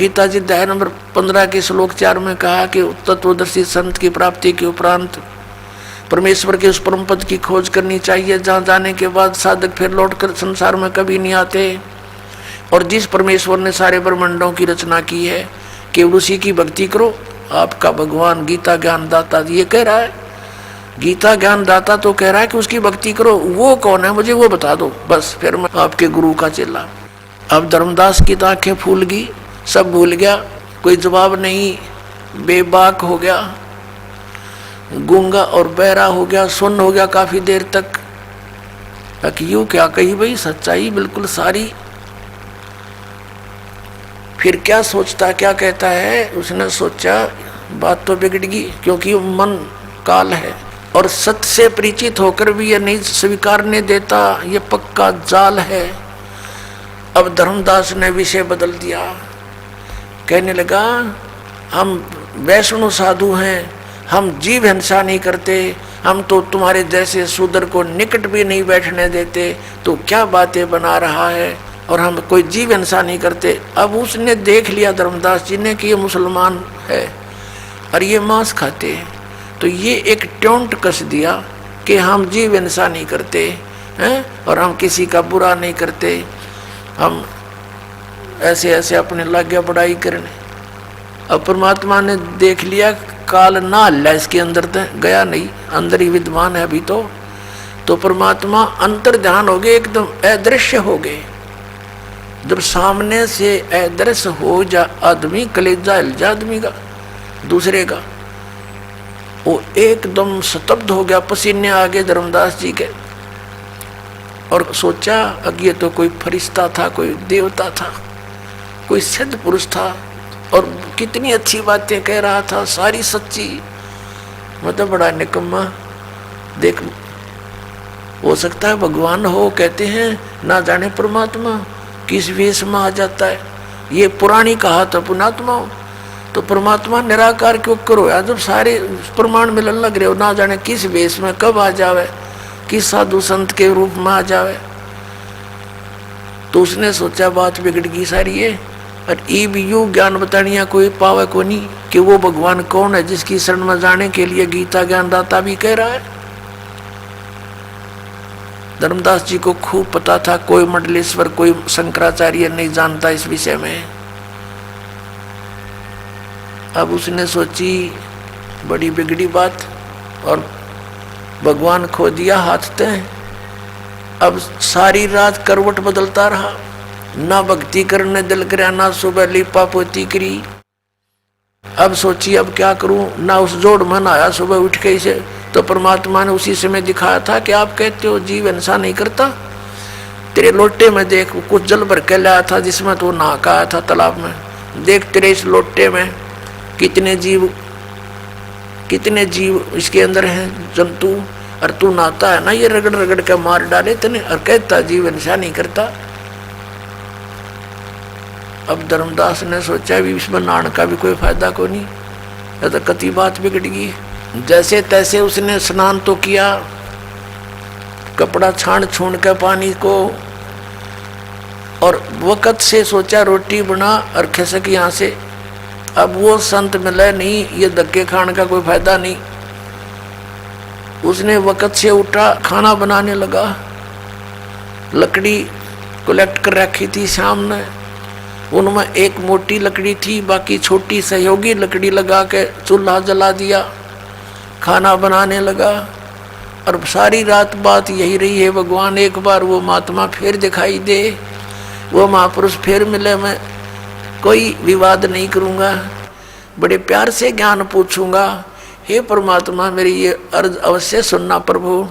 गीता जी अध्याय नंबर 15 के श्लोक 4 में कहा कि तत्वदर्शी संत की प्राप्ति के उपरांत परमेश्वर के उस परम पद की खोज करनी चाहिए जहाँ जाने के बाद साधक फिर लौटकर संसार में कभी नहीं आते। और जिस परमेश्वर ने सारे ब्रह्मांडों की रचना की है केवल उसी की भक्ति करो। आपका भगवान गीता ज्ञान दाता ये कह रहा है, गीता ज्ञान दाता तो कह रहा है कि उसकी भक्ति करो। वो कौन है मुझे वो बता दो, बस फिर मैं आपके गुरु का चेला। अब धर्मदास की तो आंखें फूल गई, सब भूल गया, कोई जवाब नहीं, बेबाक हो गया, गूंगा और बहरा हो गया, सुन्न हो गया काफी देर तक। यूं क्या कही भाई, सच्चाई बिल्कुल सारी। फिर क्या सोचता क्या कहता है, उसने सोचा बात तो बिगड़ गई, क्योंकि मन काल है और सत्य से परिचित होकर भी यह नहीं स्वीकारने देता, ये पक्का जाल है। अब धर्मदास ने विषय बदल दिया, कहने लगा हम वैष्णव साधु हैं, हम जीव हिंसा नहीं करते, हम तो तुम्हारे जैसे शूद्र को निकट भी नहीं बैठने देते, तो क्या बातें बना रहा है, और हम कोई जीव हिंसा नहीं करते। अब उसने देख लिया धर्मदास जी ने कि ये मुसलमान है और ये मांस खाते हैं, तो ये एक टोंट कस दिया कि हम जीव हिंसा नहीं करते हैं और हम किसी का बुरा नहीं करते, हम ऐसे ऐसे अपने लागे बड़ाई करने। अब परमात्मा ने देख लिया काल ना हल्ला इसके अंदर गया नहीं, अंदर ही विद्वान है अभी तो परमात्मा अंतर ध्यान हो गए, एकदम अदृश्य हो गए। जब सामने से अदृश्य हो जा आदमी, कलेजा हिल जा आदमी का दूसरे का, वो एकदम स्तब्ध हो गया, पसीने आ गए धर्मदास जी के। और सोचा अब ये तो कोई फरिश्ता था, कोई देवता था, कोई सिद्ध पुरुष था, और कितनी अच्छी बातें कह रहा था, सारी सच्ची। मतलब बड़ा निकम्मा। देख हो सकता है भगवान हो, कहते हैं ना जाने परमात्मा किस वेश में आ जाता है। ये पुरानी कहा था पुणात्मा, तो परमात्मा निराकार क्यों करो यार, जब सारे प्रमाण मिलन लग रहे हो, ना जाने किस वेश में कब आ जावे, किस साधु संत के रूप में आ जावे। तो उसने सोचा बात बिगड़ गई सारी है, और ईब यू ज्ञान बतानिया कोई पावे को नहीं कि वो भगवान कौन है जिसकी शरण में जाने के लिए गीता ज्ञान दाता भी कह रहा है। धर्मदास जी को खूब पता था, कोई मंडलेश्वर कोई शंकराचार्य नहीं जानता इस विषय में। अब उसने सोची बड़ी बिगड़ी बात, और भगवान खो दिया हाथ ते। अब सारी रात करवट बदलता रहा, ना भक्ति करने दिल करया, ना सुबह लिपा पोती करी। अब सोची अब क्या करूं, ना उस जोड़ मन आया सुबह उठ के इसे, तो परमात्मा ने उसी समय दिखाया था कि आप कहते हो जीव हिंसा नहीं करता, तेरे लोटे में देख कुछ जल भर के लाया था जिसमें तो नहा का आया था तालाब में, देख तेरे इस लोटे में कितने जीव इसके अंदर हैं, जंतु, और तू नहाता है ना, ये रगड़ रगड़ के मार डाले तने, और कहता जीव हिंसा नहीं करता। अब धर्मदास ने सोचा भी इसमें नहाने का भी कोई फायदा को नहीं, या तो कति बात बिगड़ गई। जैसे तैसे उसने स्नान तो किया, कपड़ा छान छून के पानी को, और वक़्त से सोचा रोटी बना और खिसक यहाँ से। अब वो संत मिले नहीं, ये धक्के खाने का कोई फायदा नहीं। उसने वक़्त से उठा, खाना बनाने लगा, लकड़ी कलेक्ट कर रखी थी सामने, उनमें एक मोटी लकड़ी थी, बाकी छोटी सहयोगी लकड़ी लगा के चूल्हा जला दिया, खाना बनाने लगा। और सारी रात बात यही रही है, भगवान एक बार वो महात्मा फिर दिखाई दे, वो महापुरुष फिर मिले, मैं कोई विवाद नहीं करूँगा, बड़े प्यार से ज्ञान पूछूंगा, हे परमात्मा मेरी ये अर्ज अवश्य सुनना प्रभु।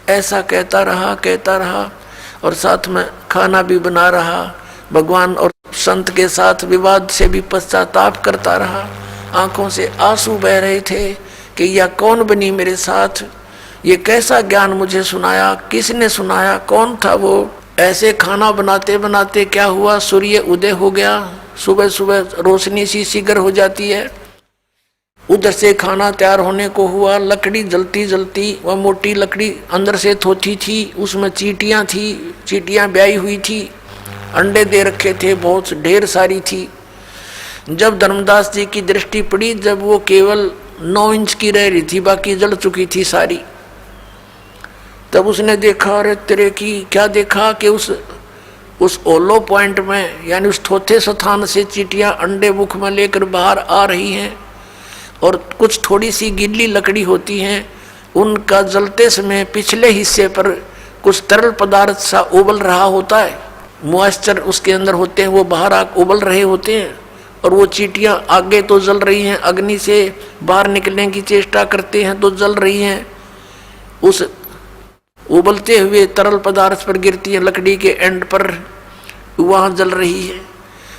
ऐसा कहता रहा और साथ में खाना भी बना रहा, भगवान और संत के साथ विवाद से भी पश्चाताप करता रहा। आंखों से आंसू बह रहे थे कि यह कौन बनी मेरे साथ, ये कैसा ज्ञान मुझे सुनाया, किसने सुनाया, कौन था वो। ऐसे खाना बनाते बनाते क्या हुआ, सूर्य उदय हो गया, सुबह सुबह रोशनी सी शीघ्र हो जाती है। उधर से खाना तैयार होने को हुआ, लकड़ी जलती जलती, वह मोटी लकड़ी अंदर से थोथी थी, उसमें चींटियाँ थी, चींटियाँ ब्याई हुई थी, अंडे दे रखे थे, बहुत ढेर सारी थी। जब धर्मदास जी की दृष्टि पड़ी, जब वो केवल 9 इंच की रह रही थी, बाकी जल चुकी थी सारी, तब उसने देखा, अरे तेरे की क्या देखा कि उस ओलो पॉइंट में, यानी उस थोथे स्थान से चींटियां अंडे मुख में लेकर बाहर आ रही हैं, और कुछ थोड़ी सी गीली लकड़ी होती हैं, उनका जलते समय पिछले हिस्से पर कुछ तरल पदार्थ सा उबल रहा होता है, मॉइस्चर उसके अंदर होते हैं, वो बाहर उबल रहे होते हैं, और वो चींटियां आगे तो जल रही हैं, अग्नि से बाहर निकलने की चेष्टा करते हैं तो जल रही हैं, उस उबलते हुए तरल पदार्थ पर गिरती है, लकड़ी के एंड पर वहां जल रही है।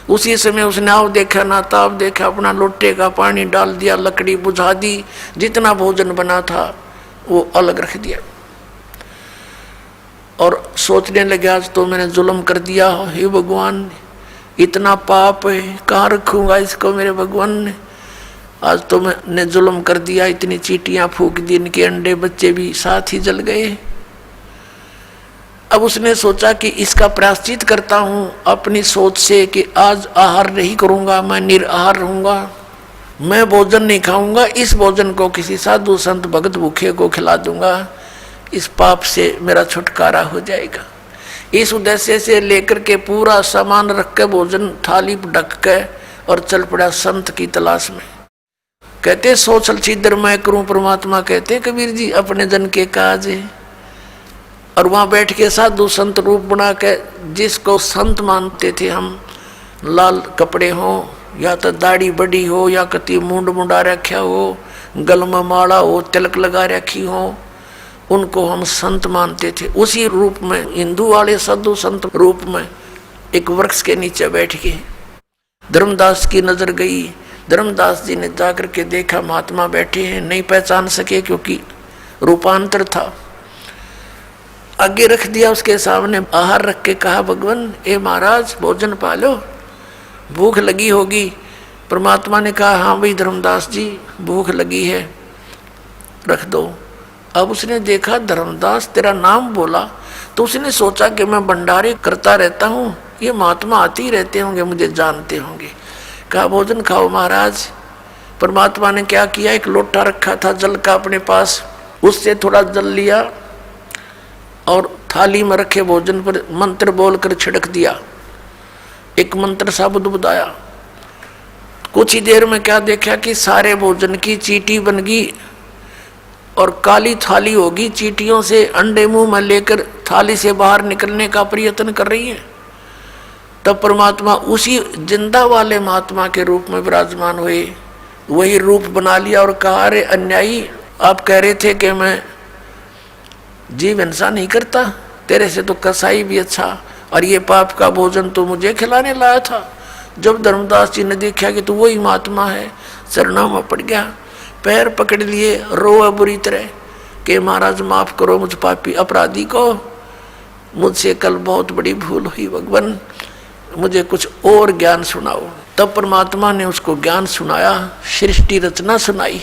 उसी समय उसने आव देखा ना ताव देखा, अपना लोटे का पानी डाल दिया, लकड़ी बुझा दी, जितना भोजन बना था वो अलग रख दिया, और सोचने लगे आज तो मैंने जुल्म कर दिया, हे भगवान इतना पाप है, कहाँ रखूंगा इसको मेरे भगवान ने, आज तो मैंने जुल्म कर दिया, इतनी चींटियां फूंक दी, इनके अंडे बच्चे भी साथ ही जल गए। अब उसने सोचा कि इसका प्रायश्चित करता हूं अपनी सोच से कि आज आहार नहीं करूंगा, मैं निराहार रहूंगा, मैं भोजन नहीं खाऊंगा, इस भोजन को किसी साधु संत भगत भूखे को खिला दूंगा, इस पाप से मेरा छुटकारा हो जाएगा। इस उद्देश्य से लेकर के पूरा सामान रख के, भोजन थाली ढक के, और चल पड़ा संत की तलाश में। कहते सोचल छिद्र मैं करूं परमात्मा, कहते कबीर जी अपने जन के काज है। और वहां बैठ के साधु संत रूप बना के, जिसको संत मानते थे हम, लाल कपड़े हो या तो दाढ़ी बड़ी हो या कति मुंड मुंडा रखा हो, गल में माला हो, तिलक लगा रखी हो, उनको हम संत मानते थे। उसी रूप में हिंदू वाले साधु संत रूप में एक वृक्ष के नीचे बैठ के धर्मदास की नजर गई। धर्मदास जी ने जाकर के देखा महात्मा बैठे हैं, नहीं पहचान सके क्योंकि रूपांतर था। आगे रख दिया उसके सामने, आहार रख के कहा, भगवान ए महाराज भोजन पालो, भूख लगी होगी। परमात्मा ने कहा, हाँ भाई धर्मदास जी भूख लगी है, रख दो। अब उसने देखा धर्मदास तेरा नाम बोला, तो उसने सोचा कि मैं भंडारे करता रहता हूँ, ये महात्मा आते ही रहते होंगे, मुझे जानते होंगे। कहा भोजन खाओ महाराज। परमात्मा ने क्या किया, एक लोटा रखा था जल का अपने पास, उससे थोड़ा जल लिया और थाली में रखे भोजन पर मंत्र बोलकर छिड़क दिया। एक मंत्र सा बुदबुदाया। कुछ ही देर में क्या देखा कि सारे भोजन की चींटी बन गई और काली थाली होगी, चींटियों से अंडे मुंह में लेकर थाली से बाहर निकलने का प्रयत्न कर रही है। तब परमात्मा उसी जिंदा वाले महात्मा के रूप में विराजमान हुए, वही रूप बना लिया और कहा, अरे अन्यायी, आप कह रहे थे कि मैं जीव हिंसा नहीं करता, तेरे से तो कसाई भी अच्छा, और ये पाप का भोजन तो मुझे खिलाने लाया था। जब धर्मदास जी ने देखा कि तो वही महात्मा है, चरणों में पड़ गया, पैर पकड़ लिए, रोआ बुरी तरह कि महाराज माफ करो मुझ पापी अपराधी को, मुझसे कल बहुत बड़ी भूल हुई, भगवान मुझे कुछ और ज्ञान सुनाओ। तब परमात्मा ने उसको ज्ञान सुनाया, सृष्टि रचना सुनाई।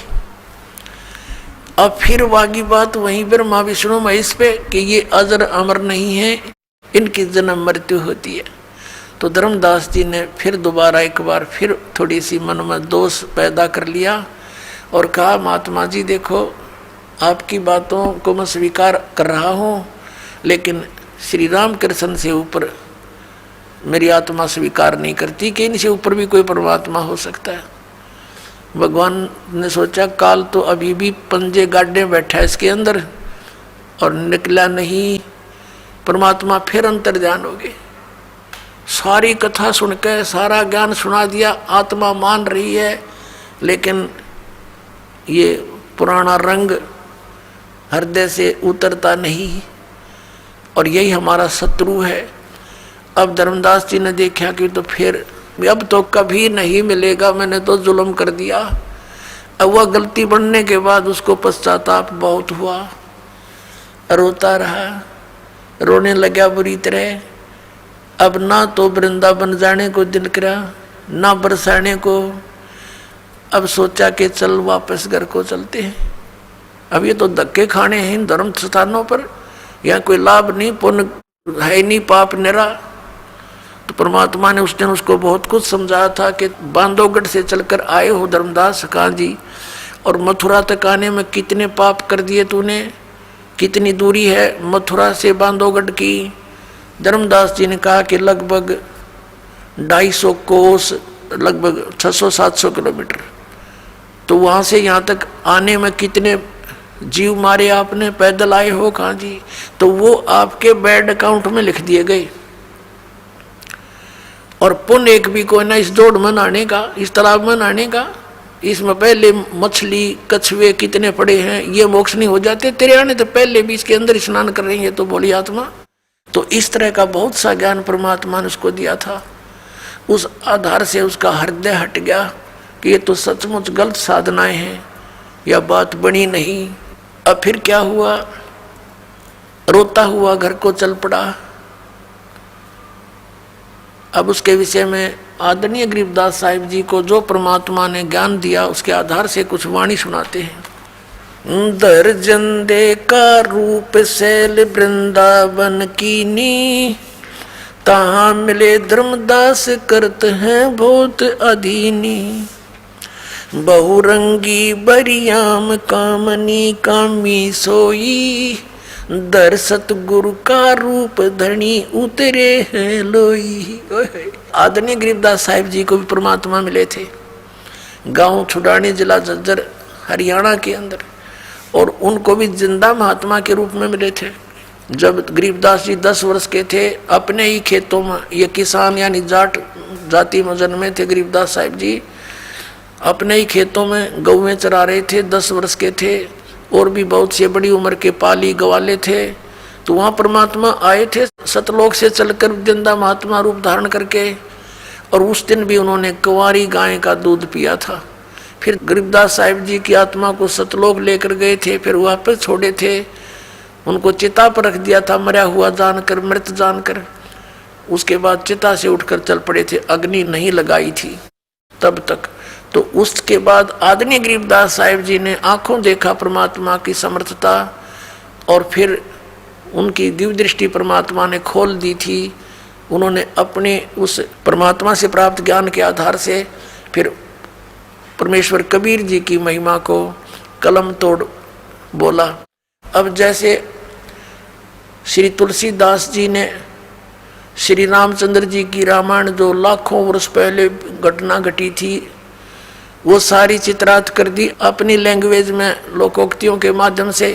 अब फिर वागी बात वहीं ब्रह्मा विष्णु महेश पे कि ये अजर अमर नहीं है, इनकी जन्म मृत्यु होती है। तो धर्मदास जी ने फिर दोबारा एक बार फिर थोड़ी सी मन में दोष पैदा कर लिया और कहा, महात्मा जी देखो, आपकी बातों को मैं स्वीकार कर रहा हूँ, लेकिन श्री राम कृष्ण से ऊपर मेरी आत्मा स्वीकार नहीं करती कि इनसे ऊपर भी कोई परमात्मा हो सकता है। भगवान ने सोचा, काल तो अभी भी पंजे गाड़े बैठा है इसके अंदर और निकला नहीं। परमात्मा फिर अंतर्ध्यान हो गए, सारी कथा सुनकर सारा ज्ञान सुना दिया, आत्मा मान रही है, लेकिन ये पुराना रंग हृदय से उतरता नहीं, और यही हमारा शत्रु है। अब धर्मदास जी ने देखा कि तो फिर अब तो कभी नहीं मिलेगा, मैंने तो जुल्म कर दिया। अब वह गलती बनने के बाद उसको पश्चाताप बहुत हुआ, रोता रहा, रोने लगा बुरी तरह। अब ना तो वृंदावन जाने को दिल करा, ना बरसाने को। अब सोचा कि चल वापस घर को चलते हैं, अब ये तो धक्के खाने हैं इन धर्म स्थानों पर, यहाँ कोई लाभ नहीं, पुण्य है नहीं, पाप निरा। तो परमात्मा ने उस दिन उसको बहुत कुछ समझाया था कि बांधवगढ़ से चलकर आए हो धर्मदास कां जी, और मथुरा तक आने में कितने पाप कर दिए तूने, कितनी दूरी है मथुरा से बांधवगढ़ की। धर्मदास जी ने कहा कि लगभग 250 कोस, लगभग 600-700 किलोमीटर। तो वहां से यहाँ तक आने में कितने जीव मारे आपने, पैदल आए हो कहाँ जी। तो वो आपके बैड अकाउंट में लिख दिए गए। और पुण्य एक भी कोई ना इस दौड़ में नहाने का, इस तालाब में नहाने का, इसमें पहले मछली कछुए कितने पड़े हैं, ये मोक्ष नहीं हो जाते तेरे आने तो पहले भी इसके अंदर स्नान कर रही है तो बोली आत्मा। तो इस तरह का बहुत सा ज्ञान परमात्मा ने उसको दिया था। उस आधार से उसका हृदय हट गया कि ये तो सचमुच गलत साधनाएं हैं, यह बात बनी नहीं। अब फिर क्या हुआ, रोता हुआ घर को चल पड़ा। अब उसके विषय में आदरणीय गरीबदास साहिब जी को जो परमात्मा ने ज्ञान दिया उसके आधार से कुछ वाणी सुनाते हैं। दर्जन दे का रूप शैल वृंदावन कीनी, तहाँ मिले धर्मदास करत हैं बहुत अधीनी। बहुरंगी बरियाम कामनी कामी सोई, दर सतगुरु का रूप धनी उतरे हैं लोई। आदरणीय गरीबदास साहिब जी को भी परमात्मा मिले थे गांव छुड़ानी, जिला झज्जर, हरियाणा के अंदर, और उनको भी जिंदा महात्मा के रूप में मिले थे। जब गरीबदास जी 10 वर्ष के थे, अपने ही खेतों में, ये किसान यानी जाट जाति में जन्मे थे गरीबदास साहिब जी, अपने ही खेतों में गौवें चरा रहे थे, 10 वर्ष के थे, और भी बहुत से बड़ी उम्र के पाली गवाले थे। तो वहाँ परमात्मा आए थे सतलोक से चलकर जिंदा महात्मा रूप धारण करके, और उस दिन भी उन्होंने कुंवारी गाय का दूध पिया था। फिर गरीबदास साहिब जी की आत्मा को सतलोक लेकर गए थे, फिर वापस छोड़े थे, उनको चिता पर रख दिया था मरा हुआ जानकर, मृत जानकर। उसके बाद चिता से उठकर चल पड़े थे, अग्नि नहीं लगाई थी तब तक। तो उसके बाद आदरणीय गरीबदास साहिब जी ने आंखों देखा परमात्मा की समर्थता, और फिर उनकी दिव्य दृष्टि परमात्मा ने खोल दी थी। उन्होंने अपने उस परमात्मा से प्राप्त ज्ञान के आधार से फिर परमेश्वर कबीर जी की महिमा को कलम तोड़ बोला। अब जैसे श्री तुलसीदास जी ने श्री रामचंद्र जी की रामायण जो लाखों वर्ष पहले घटना घटी थी, वो सारी चित्रात कर दी अपनी लैंग्वेज में, लोकोक्तियों के माध्यम से,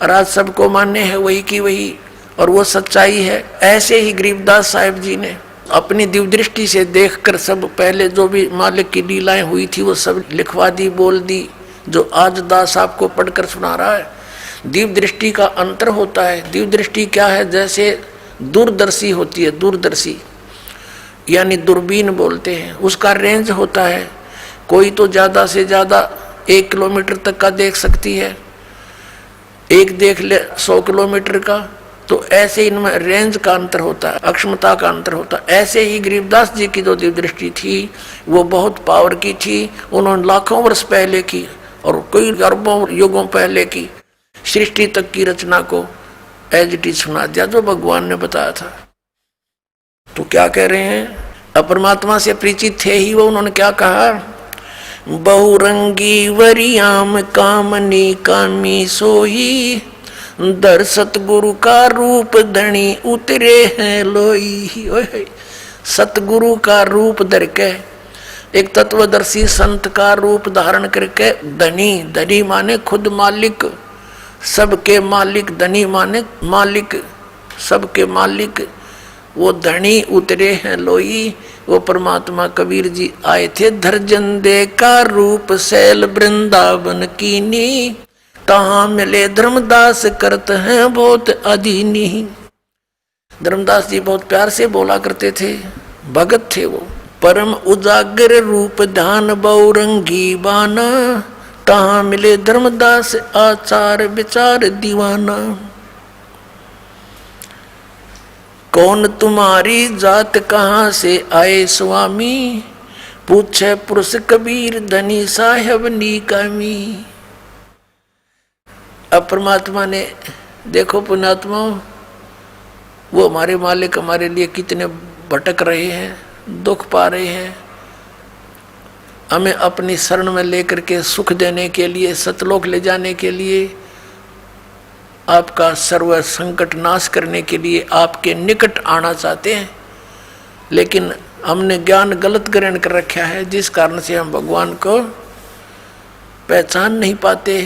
और आज सबको मान्य है वही की वही, और वो सच्चाई है। ऐसे ही गरीबदास साहिब जी ने अपनी दिव्य दृष्टि से देखकर सब पहले जो भी मालिक की लीलाएं हुई थी वो सब लिखवा दी, बोल दी, जो आज दास आपको पढ़कर सुना रहा है। दिव्य दृष्टि का अंतर होता है। दिव्य दृष्टि क्या है, जैसे दूरदर्शी होती है, दूरदर्शी यानी दूरबीन बोलते हैं, उसका रेंज होता है। कोई तो ज़्यादा से ज़्यादा 1 किलोमीटर तक का देख सकती है, एक देख ले 100 किलोमीटर का। तो ऐसे इनमें रेंज का अंतर होता है, अक्षमता का अंतर होता है। ऐसे ही गरीबदास जी की जो दिव्य दृष्टि थी वो बहुत पावर की थी। उन्होंने लाखों वर्ष पहले की और कई अरबों युगों पहले की सृष्टि तक की रचना को एज इट इज सुना दिया जो भगवान ने बताया था। तो क्या कह रहे हैं, अपरमात्मा से परिचित थे ही वो। उन्होंने क्या कहा, बहुरंगी वरियाम कामनी कामी सोई, दर सतगुरु का रूप धनी उतरे हैं लोई। सतगुरु का रूप धर के, एक तत्वदर्शी संत का रूप धारण करके, धनी, धनी माने खुद मालिक, सबके मालिक, धनी माने मालिक, सबके मालिक, वो धनी उतरे हैं लोई। वो परमात्मा कबीर जी आए थे। धर्जन दे का रूप शैल वृंदावन कीनी, तहाँ मिले धर्मदास करत हैं बहुत अधीनी। धर्मदास जी बहुत प्यार से बोला करते थे, भगत थे वो। परम उजागर रूप ध्यान बहुरंगी बाना, तहाँ मिले धर्मदास आचार विचार दीवाना। कौन तुम्हारी जात कहाँ से आए स्वामी, पूछे पुरुष कबीर धनी साहेब नीकामी। अब परमात्मा ने देखो पुण्यात्मा, वो हमारे मालिक हमारे लिए कितने भटक रहे हैं, दुख पा रहे हैं, हमें अपनी शरण में लेकर के सुख देने के लिए, सतलोक ले जाने के लिए, आपका सर्व संकट नाश करने के लिए आपके निकट आना चाहते हैं, लेकिन हमने ज्ञान गलत ग्रहण कर रखा है, जिस कारण से हम भगवान को पहचान नहीं पाते।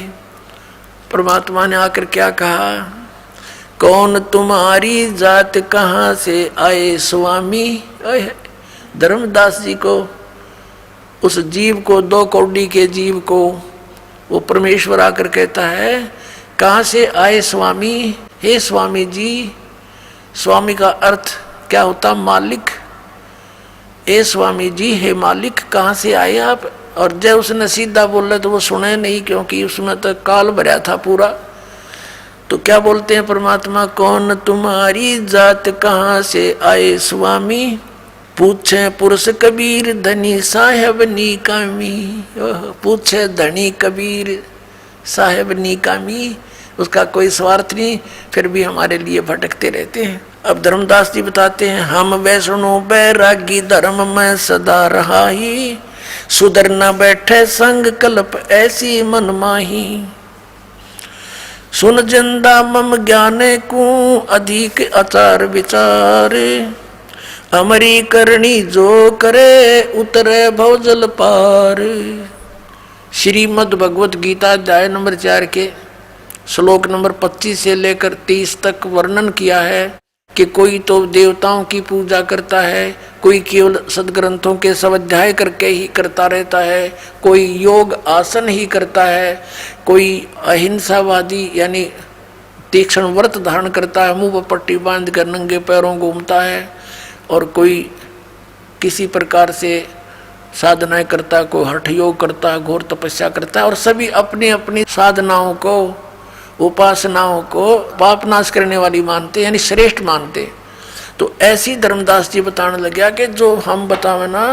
परमात्मा ने आकर क्या कहा, कौन तुम्हारी जात कहाँ से आए स्वामी। धर्मदास जी को, उस जीव को, 2 कौड़ी के जीव को वो परमेश्वर आकर कहता है, कहाँ से आए स्वामी। हे स्वामी जी, स्वामी का अर्थ क्या होता, मालिक। हे स्वामी जी, हे मालिक, कहाँ से आए आप। और जब उसने सीधा बोला तो वो सुने नहीं, क्योंकि उसमें तो काल भरा था पूरा। तो क्या बोलते हैं परमात्मा, कौन तुम्हारी जात कहाँ से आए स्वामी। पूछे पुरुष कबीर धनी साहेब निकामी। पूछे धनी कबीर साहेब निकामी, उसका कोई स्वार्थ नहीं, फिर भी हमारे लिए भटकते रहते हैं। अब धर्मदास जी बताते हैं, हम वैष्णो बैरागी धर्म में सदा रहा ही, सुधर न बैठे संग कल्प ऐसी मन माही। सुन जिंदा मम ज्ञाने को अधिक आचार विचार, अमरी करणी जो करे उतरे भवजल पार। श्रीमद् भगवत गीता अध्याय नंबर 4 के श्लोक नंबर 25 से लेकर 30 तक वर्णन किया है कि कोई तो देवताओं की पूजा करता है, कोई केवल सदग्रंथों के स्वाध्याय करके ही करता रहता है, कोई योग आसन ही करता है, कोई अहिंसावादी यानी तीक्ष्ण व्रत धारण करता है, मुंह पर पट्टी बांध कर नंगे पैरों घूमता है, और कोई किसी प्रकार से साधनाएं करता, कोई हठ योग करता, घोर तपस्या करता है, और सभी अपनी अपनी साधनाओं को, उपासनाओं को पापनाश करने वाली मानते, यानी श्रेष्ठ मानते। तो ऐसी धर्मदास जी बताने लगा कि जो हम बतावे ना,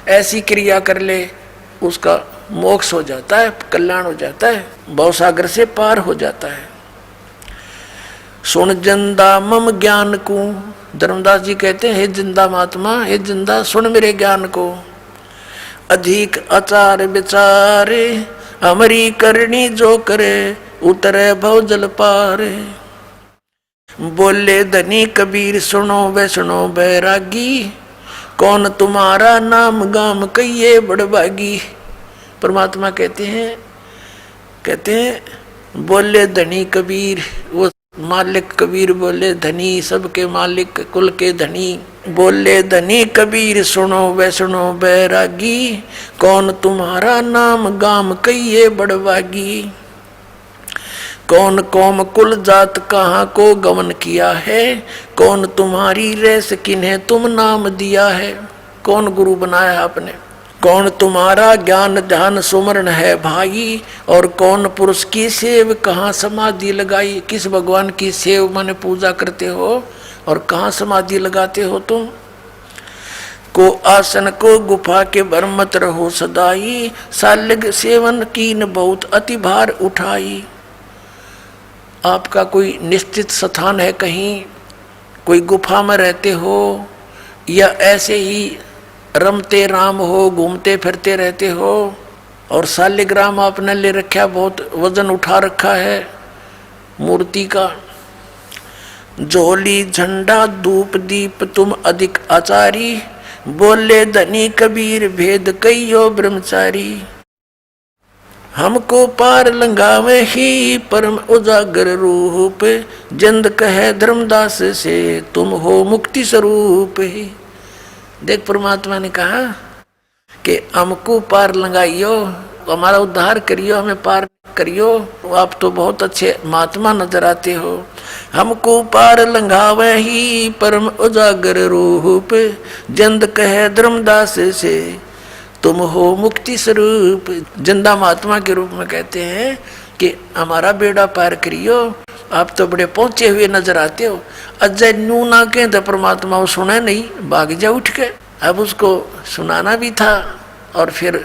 ऐसी क्रिया कर ले, उसका मोक्ष हो जाता है, कल्याण हो जाता है, भवसागर से पार हो जाता है। सुन जिंदा मम ज्ञान को, धर्मदास जी कहते हैं, हे जिंदा महात्मा, हे जिंदा सुन मेरे ज्ञान को। अधिक आचार विचार, हमारी करनी जो करे उतरे भवजल पार। बोले धनी कबीर सुनो वैष्णो बैरागी, कौन तुम्हारा नाम गाम कहिए बड़भागी। परमात्मा कहते हैं बोले धनी कबीर, वो मालिक कबीर बोले धनी, सबके मालिक कुल के धनी। बोले धनी कबीर सुनो वैष्णो बैरागी, कौन तुम्हारा नाम गाम कहिए बड़भागी। कौन कौम कुल जात कहाँ को गमन किया है, कौन तुम्हारी रेस किन्हें तुम नाम दिया है। कौन गुरु बनाया आपने, कौन तुम्हारा ज्ञान ध्यान सुमरण है भाई, और कौन पुरुष की सेव कहाँ समाधि लगाई। किस भगवान की सेव माने पूजा करते हो और कहाँ समाधि लगाते हो तुम। को आसन को गुफा के भर मत रहो सदाई, सालिग सेवन कीन बहुत अति भार उठाई। आपका कोई निश्चित स्थान है, कहीं कोई गुफा में रहते हो, या ऐसे ही रमते राम हो, घूमते फिरते रहते हो, और शालिग्राम आपने ले रखा, बहुत वजन उठा रखा है मूर्ति का। झोली झंडा धूप दीप तुम अधिक आचारी, बोले धनी कबीर भेद कहियो ब्रह्मचारी। हमको पार लंगावे ही परम उजागर रूप, जंद कहे धर्मदास से तुम हो मुक्ति स्वरूप। देख परमात्मा ने कहा कि हमको पार लंगाइयो, हमारा उद्धार करियो, हमें पार करियो। आप तो बहुत अच्छे महात्मा नजर आते हो। हमको पार लंघावे ही परम उजागर रूप, जंद कहे धर्मदास से तुम हो मुक्ति स्वरूप। जिंदा महात्मा के रूप में कहते हैं कि हमारा बेड़ा पार करियो। आप तो बड़े पहुंचे हुए नजर आते हो। अजय नू ना के तो परमात्मा वो सुने नहीं, भाग जा उठ के। अब उसको सुनाना भी था और फिर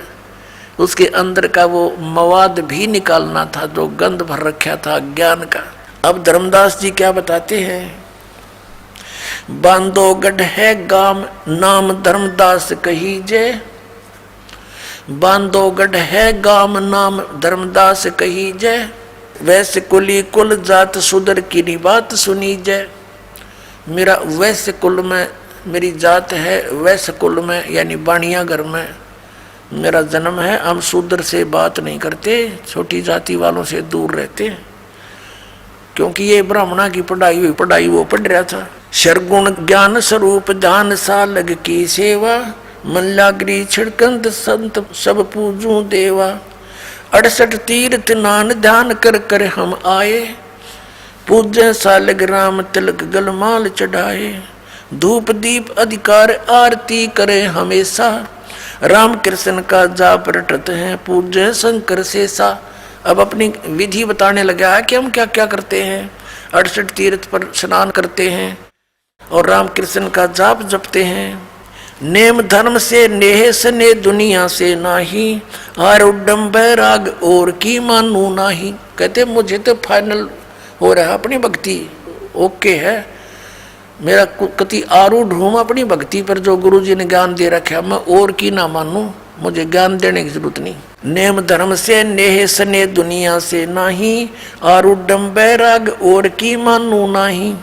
उसके अंदर का वो मवाद भी निकालना था जो गंध भर रखा था ज्ञान का। अब धर्मदास जी क्या बताते हैं, बांधोगढ़ है गाम नाम धर्मदास कहीजे, बांधोगढ़ है गाम नाम धर्मदास कहीजे, वैश्य कुली कुल जात सुधर की बात सुनी जय। मेरा वैश्य कुल में मेरी जात है, वैश्य कुल में यानी बाणिया घर में मेरा जन्म है। हम शूद्र से बात नहीं करते, छोटी जाति वालों से दूर रहते हैं, क्योंकि ये ब्राह्मणा की पढ़ाई वो पढ़ रहा था। सरगुण ज्ञान स्वरूप ध्यान सालग की सेवा, मन लागरी छिड़कंद संत सब पूजू देवा। 68 तीर्थ नान ध्यान कर कर हम आए, पूजे सालग राम तिलक गलमाल चढ़ाए। धूप दीप अधिकार आरती करे हमेशा, राम कृष्ण का जाप रटत है पूज्य शंकर शेषा। अब अपनी विधि बताने लगा है कि हम क्या क्या करते हैं। 68 तीर्थ पर स्नान करते हैं और राम कृष्ण का जाप जपते हैं। नेम धर्म से नेह सने दुनिया से नाही, आरुडम बैराग और की मानू नाही। कहते मुझे तो फाइनल हो रहा है अपनी भक्ति, ओके है, मेरा कति आरूढ़ हूँ अपनी भक्ति पर जो गुरु जी ने ज्ञान दे रखा, मैं और की ना मानूं, मुझे ज्ञान देने की जरूरत नहीं। नेम धर्म से नेह सने दुनिया से नाही, आरूढ़म बैराग और की मानू नाही।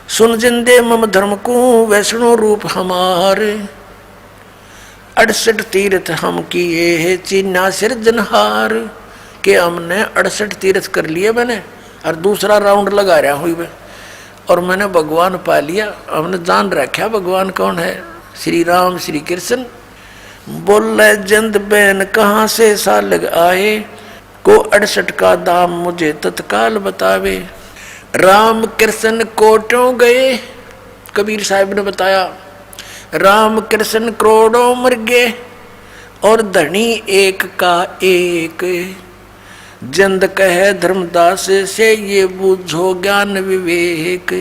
सुन जिंदे मम धर्म को वैष्णो रूप हमारे, 68 तीर्थ हम किए है चीना सिरजनहार। के हमने 68 तीर्थ कर लिए मैंने, और दूसरा राउंड लगा रहा हुई मैं, और मैंने भगवान पा लिया। हमने जान रखा भगवान कौन है, श्री राम श्री कृष्ण। बोले जंद बैन कहाँ से सालग आए, को 68 का दाम मुझे तत्काल बतावे। राम कृष्ण कोटों गए, कबीर साहब ने बताया, राम कृष्ण करोड़ों मर गए और धनी एक का एक। जंद कहे धर्मदास से ये बूझो ज्ञान विवेक।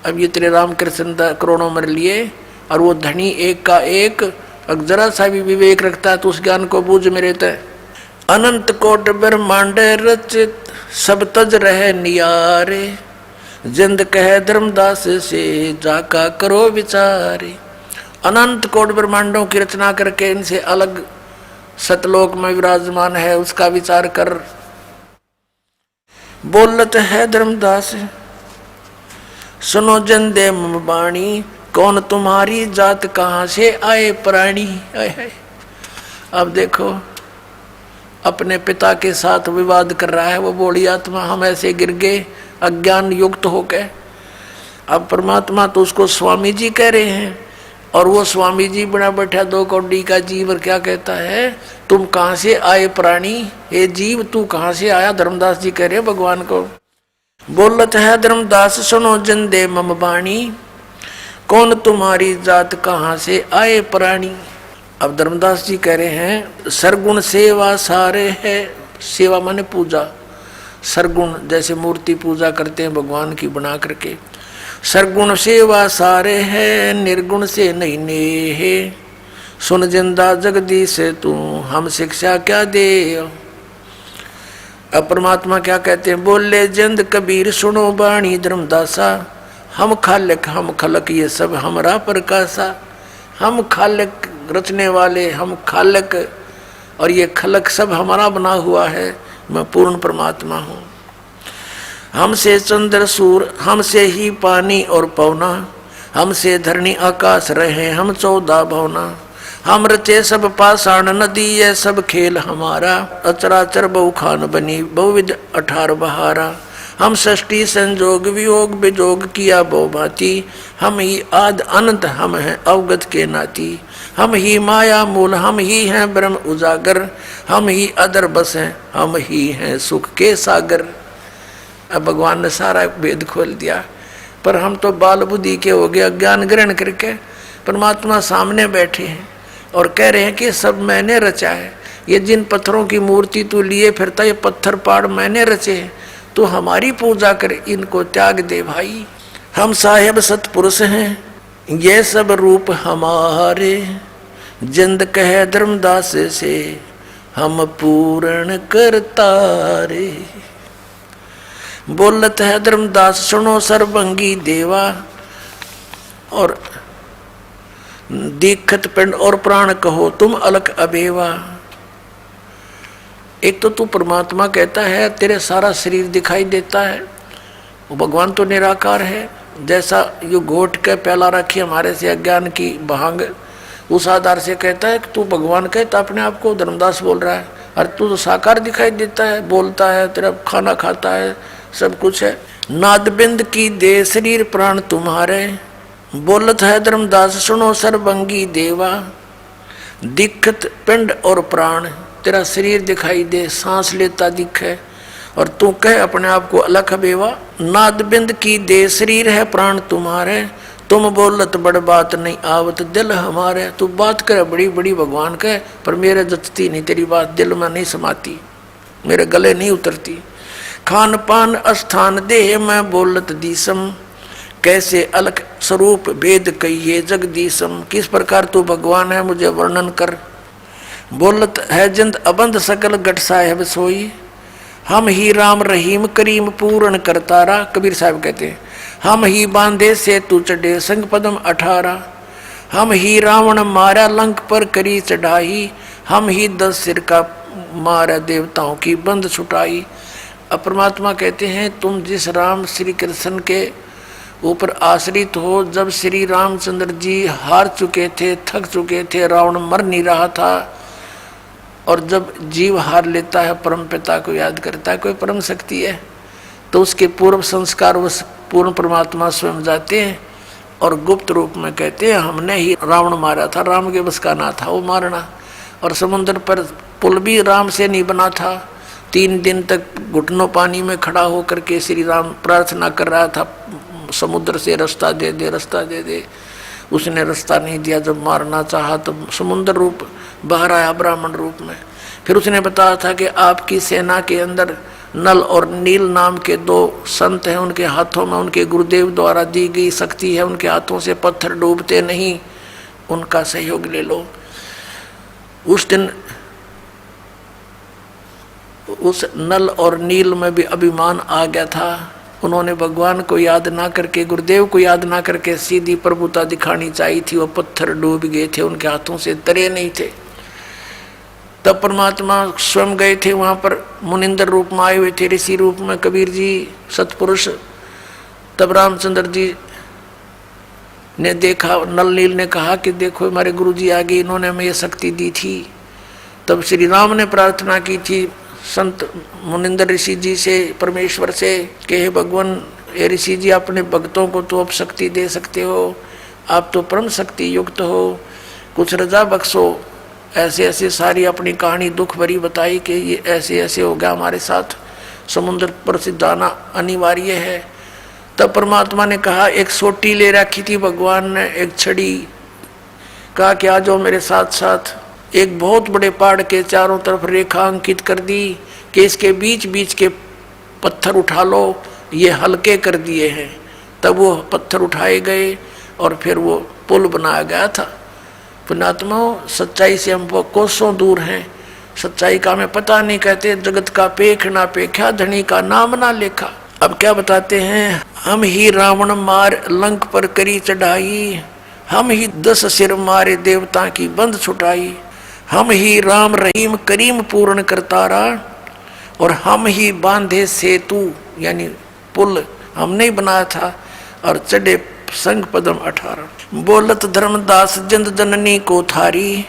अब ये तेरे राम कृष्ण करोड़ों मर लिए और वो धनी एक का एक, अगर जरा सा भी विवेक रखता है तो उस ज्ञान को बूझ मेरे तय। अनंत कोट ब्रह्मांड रचित सब तज रहे नियारे, जिंद कहे धर्मदास से जाका करो विचारे। अनंत कोट ब्रह्मांडों की रचना करके इनसे अलग सतलोक में विराजमान है, उसका विचार कर। बोलत है धर्मदास सुनो जंदे मम बाणी, कौन तुम्हारी जात कहाँ से आए प्राणी। अब देखो अपने पिता के साथ विवाद कर रहा है वो बोली आत्मा, हम ऐसे गिर गए अज्ञान युक्त होकर। अब परमात्मा तो उसको स्वामी जी कह रहे हैं, और वो स्वामी जी बना बैठा 2 कौड़ी का जीव, और क्या कहता है, तुम कहाँ से आए प्राणी, ये जीव तू कहाँ से आया। धर्मदास जी कह रहे भगवान को। बोलत है धर्मदास सुनो जंदे मम बाणी, कौन तुम्हारी जात कहाँ से आए प्राणी। अब धर्मदास जी कह रहे हैं सरगुण सेवा सारे है, सेवा माने पूजा, सरगुण जैसे मूर्ति पूजा करते हैं भगवान की बना करके। सरगुण सेवा सारे है निर्गुण से नहीं नेहे, सुन जिंदा जगदीश तू हम शिक्षा क्या दे। अब परमात्मा क्या कहते हैं, बोले जिंद कबीर सुनो बाणी धर्मदासा, हम खालिक हम खलक ये सब हमरा प्रकाशा। हम खालिक रचने वाले, हम खालिक और ये खलक सब हमारा बना हुआ है, मैं पूर्ण परमात्मा हूँ। हमसे चंद्र सूर, हमसे ही पानी और पवना, हमसे धरणी आकाश रहे हम 14 भवना। हम रचे सब पाषाण नदी ये सब खेल हमारा, अचराचर बहु खान बनी बहुविध 18 बहारा। हम सृष्टि संजोग वियोग विजोग किया बहु भांति, हम ही आद अनंत हम हैं अवगत के नाती। हम ही माया मूल हम ही हैं ब्रह्म उजागर, हम ही अदर बस हैं हम ही हैं सुख के सागर। अब भगवान ने सारा वेद खोल दिया, पर हम तो बाल बुद्धि के हो गए, ज्ञान ग्रहण करके परमात्मा सामने बैठे हैं और कह रहे हैं कि सब मैंने रचा है। ये जिन पत्थरों की मूर्ति तू लिए फिरता, ये पत्थर पहाड़ मैंने रचे हैं, तो हमारी पूजा कर, इनको त्याग दे भाई। हम साहेब सतपुरुष हैं, ये सब रूप हमारे, जिंद कहे धर्मदास से हम पूर्ण करता रे। बोलत है धर्मदास सुनो सर्वंगी देवा, और दीक्षित पिंड और प्राण कहो तुम अलख अबेवा। एक तो तू परमात्मा कहता है, तेरे सारा शरीर दिखाई देता है, वो भगवान तो निराकार है। जैसा यो घोट के प्याला रखी हमारे से अज्ञान की भांग, उस आधार से कहता है कि तू भगवान कहता अपने आप को, धर्मदास बोल रहा है। अरे तू तो साकार दिखाई देता है, बोलता है, तेरा खाना खाता है, सब कुछ है। नादबिंद की दे शरीर प्राण तुम्हारे, बोलत है धर्मदास सुनो सर्वंगी देवा। दिखत पिंड और प्राण, तेरा शरीर दिखाई दे, सांस लेता दिखे, और तू कह अपने आप को अलख बेवा। नादबिंद की दे शरीर है प्राण तुम्हारे, तुम बोलत बड़ बात नहीं आवत दिल हमारे। तू बात करे बड़ी बड़ी भगवान कह, पर मेरे जचती नहीं, तेरी बात दिल में नहीं समाती, मेरे गले नहीं उतरती। खान पान स्थान देह में बोलत दीसम, कैसे अलग स्वरूप भेद कहिए जगदीशम। किस प्रकार तू भगवान है मुझे वर्णन कर। बोलत है जिंद अबंध सकल गट साहेब सोई, हम ही राम रहीम करीम पूर्ण करतारा। कबीर साहब कहते हैं हम ही बांधे से तू चढ़े संग पदम 18, हम ही रावण मारा लंक पर करी चढ़ाई, हम ही 10 सिर का मारा देवताओं की बंद छुटाई। अब परमात्मा कहते हैं तुम जिस राम श्री कृष्ण के ऊपर आश्रित हो, जब श्री रामचंद्र जी हार चुके थे, थक चुके थे, रावण मर नहीं रहा था, और जब जीव हार लेता है परम पिता को याद करता है, कोई परम शक्ति है, तो उसके पूर्व संस्कार वो पूर्ण परमात्मा स्वयं जाते हैं और गुप्त रूप में कहते हैं हमने ही रावण मारा था, राम के बस का ना था वो मारना। और समुद्र पर पुल भी राम से नहीं बना था, 3 दिन तक घुटनों पानी में खड़ा होकर के श्री राम प्रार्थना कर रहा था समुद्र से रास्ता दे दे, रास्ता दे दे। उसने रास्ता नहीं दिया, जब मारना चाहा तो समुद्र रूप बाहर आया ब्राह्मण रूप में। फिर उसने बताया था कि आपकी सेना के अंदर नल और नील नाम के 2 संत हैं, उनके हाथों में उनके गुरुदेव द्वारा दी गई शक्ति है, उनके हाथों से पत्थर डूबते नहीं, उनका सहयोग ले लो। उस दिन उस नल और नील में भी अभिमान आ गया था। उन्होंने भगवान को याद ना करके, गुरुदेव को याद ना करके सीधी प्रभुता दिखानी चाहिए थी, वो पत्थर डूब गए थे, उनके हाथों से तरे नहीं थे। तब परमात्मा स्वयं गए थे वहाँ पर, मुनिंदर रूप में आए हुए थे, ऋषि रूप में कबीर जी सतपुरुष। तब रामचंद्र जी ने देखा, नल नील ने कहा कि देखो हमारे गुरु जी आ गए, इन्होंने हमें ये शक्ति दी थी। तब श्री राम ने प्रार्थना की थी संत मुनिंदर ऋषि जी से, परमेश्वर से कि हे भगवान, हे ऋषि जी, अपने भक्तों को तो अब शक्ति दे सकते हो, आप तो परम शक्ति युक्त हो, कुछ रजा बख्शो। ऐसे ऐसे सारी अपनी कहानी दुख भरी बताई कि ये ऐसे ऐसे हो गया हमारे साथ, समुद्र पर से जाना अनिवार्य है। तब परमात्मा ने कहा, एक सोटी ले रखी थी भगवान ने, एक छड़ी, कहा कि आ जाओ मेरे साथ साथ। एक बहुत बड़े पहाड़ के चारों तरफ रेखा अंकित कर दी कि इसके बीच बीच के पत्थर उठा लो, ये हल्के कर दिए हैं। तब वो पत्थर उठाए गए और फिर वो पुल बनाया गया था। पुण्यात्माओं, सच्चाई से हम कोसों दूर हैं, सच्चाई का हमें पता नहीं, कहते जगत का पेख ना पेख्या, धनी का नाम ना लेखा। अब क्या बताते हैं, हम ही रावण मार लंक पर करी चढ़ाई, हम ही 10 सिर मारे देवता की बंद छुटाई, हम ही राम रहीम करीम पूर्ण करतारा, और हम ही बांधे सेतु यानी पुल हमने ही बनाया था, और चढ़े संग पदम 18। बोलत धर्मदास जिंद जननी को थारी,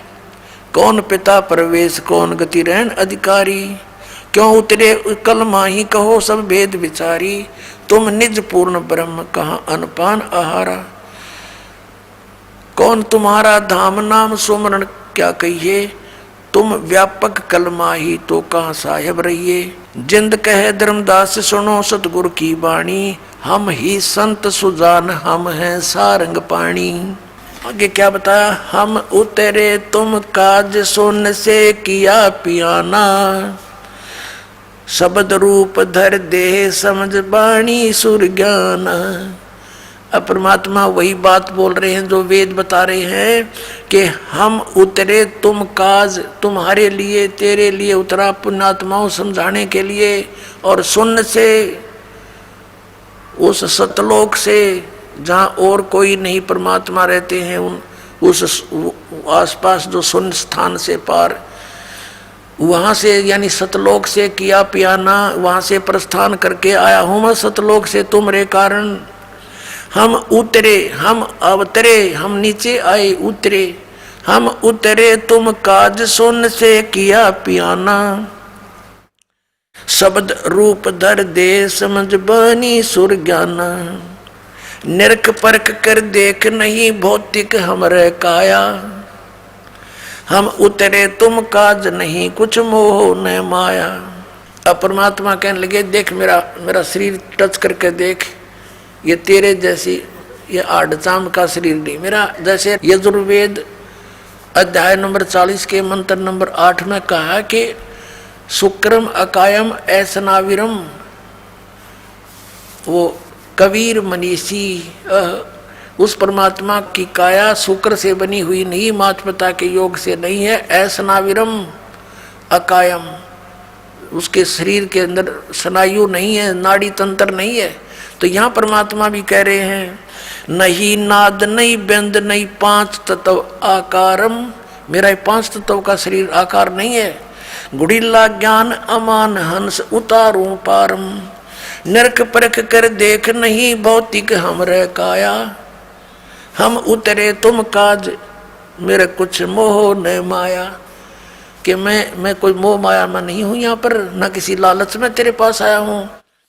कौन पिता प्रवेश कौन गति रहन अधिकारी, क्यों उतरे कलमा ही कहो सब भेद विचारी, तुम निज पूर्ण ब्रह्म कहाँ अनपान आहारा। कौन तुम्हारा धाम नाम सुमरण क्या कहिए, तुम व्यापक कलमा ही तो कहाँ साहेब रहिए। जिंद कहे धर्मदास सुनो सतगुरु की बाणी, हम ही संत सुजान हम हैं सारंग पाणी। आगे क्या बताया, हम उतरे तुम काज सुन से किया पियाना, शब्द रूप धर देह समझ बाणी सुर ज्ञान। अब परमात्मा वही बात बोल रहे हैं जो वेद बता रहे हैं कि हम उतरे तुम काज, तुम्हारे लिए तेरे लिए उतरा पुण्यात्माओं समझाने के लिए, और सुन से उस सतलोक से जहाँ और कोई नहीं परमात्मा रहते हैं, उस आसपास जो शून्य स्थान से पार, वहाँ से यानी सतलोक से किया पियाना, वहाँ से प्रस्थान करके आया हूँ मैं सतलोक से तुम्हारे कारण। हम उतरे, हम अवतरे, हम नीचे आए उतरे, हम उतरे तुम काज सुन से किया पियाना। शब्द रूप धर दे समझ बनी सुर ज्ञाना। निरख परख कर देख नहीं भौतिक हमरे काया। हम उतरे तुम काज नहीं कुछ मोह न माया। अब परमात्मा कहने लगे देख मेरा शरीर टच करके देख, ये तेरे जैसी ये आड़चाम का शरीर नहीं मेरा। जैसे यजुर्वेद अध्याय नंबर 40 के मंत्र नंबर 8 में कहा कि शुक्रम अकायम ऐसनाविरम, वो कबीर मनीषी, उस परमात्मा की काया शुक्र से बनी हुई नहीं, माता पिता के योग से नहीं है। ऐसनाविरम अकायम, उसके शरीर के अंदर स्नायु नहीं है, नाड़ी तंत्र नहीं है। तो यहाँ परमात्मा भी कह रहे हैं नहीं नाद नहीं व्यंद नहीं पांच तत्व आकारम, मेरा 5 तत्व का शरीर आकार नहीं है। गुड़िल्ला ज्ञान अमान हंस उतारू पारम। नरक परख कर देख नहीं भौतिक हमरे काया। हम उतरे तुम काज मेरे कुछ मोह न माया, कि मैं कोई मोह माया में नहीं हूं यहाँ पर, न किसी लालच में तेरे पास आया हूं।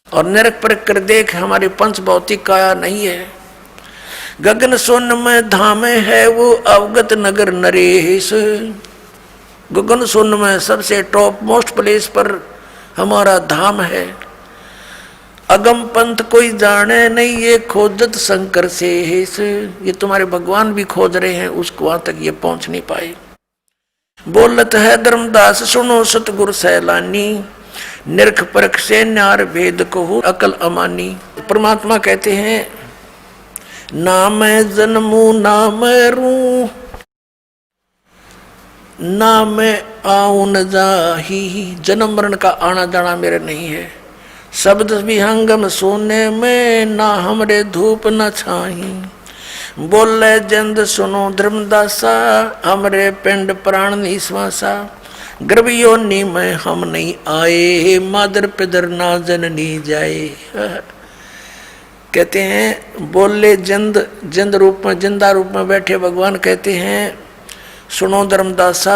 और नरक परख कर देख हमारे पंच भौतिक काया नहीं है। गगन सोन में धाम है वो अवगत नगर नरेश। गगन सोन में सबसे टॉप मोस्ट प्लेस पर हमारा धाम है। अगम पंथ कोई जाने नहीं ये खोजत शंकर से हेस। ये तुम्हारे भगवान भी खोज रहे हैं, उसको वहां तक ये पहुंच नहीं पाए। बोलत है धर्मदास सुनो सतगुरु सैलानी। निरख परख से न्यार भेद कहूँ अकल अमानी। परमात्मा कहते हैं ना मैं जन्मू ना मैं रू, ना मैं आऊं न जाही। जन्म मरण का आना जाना मेरे नहीं है। शब्द विहंगम सोने में ना हमरे धूप न छाही। बोले जंद सुनो धर्मदासा हमरे पिंड प्राण निश्वासा। गर्भ योनि में हम नहीं आए मादर पिदर ना जननी जाए। कहते हैं बोले जंद रूप में जिंदा रूप में बैठे भगवान कहते हैं सुनो धर्मदासा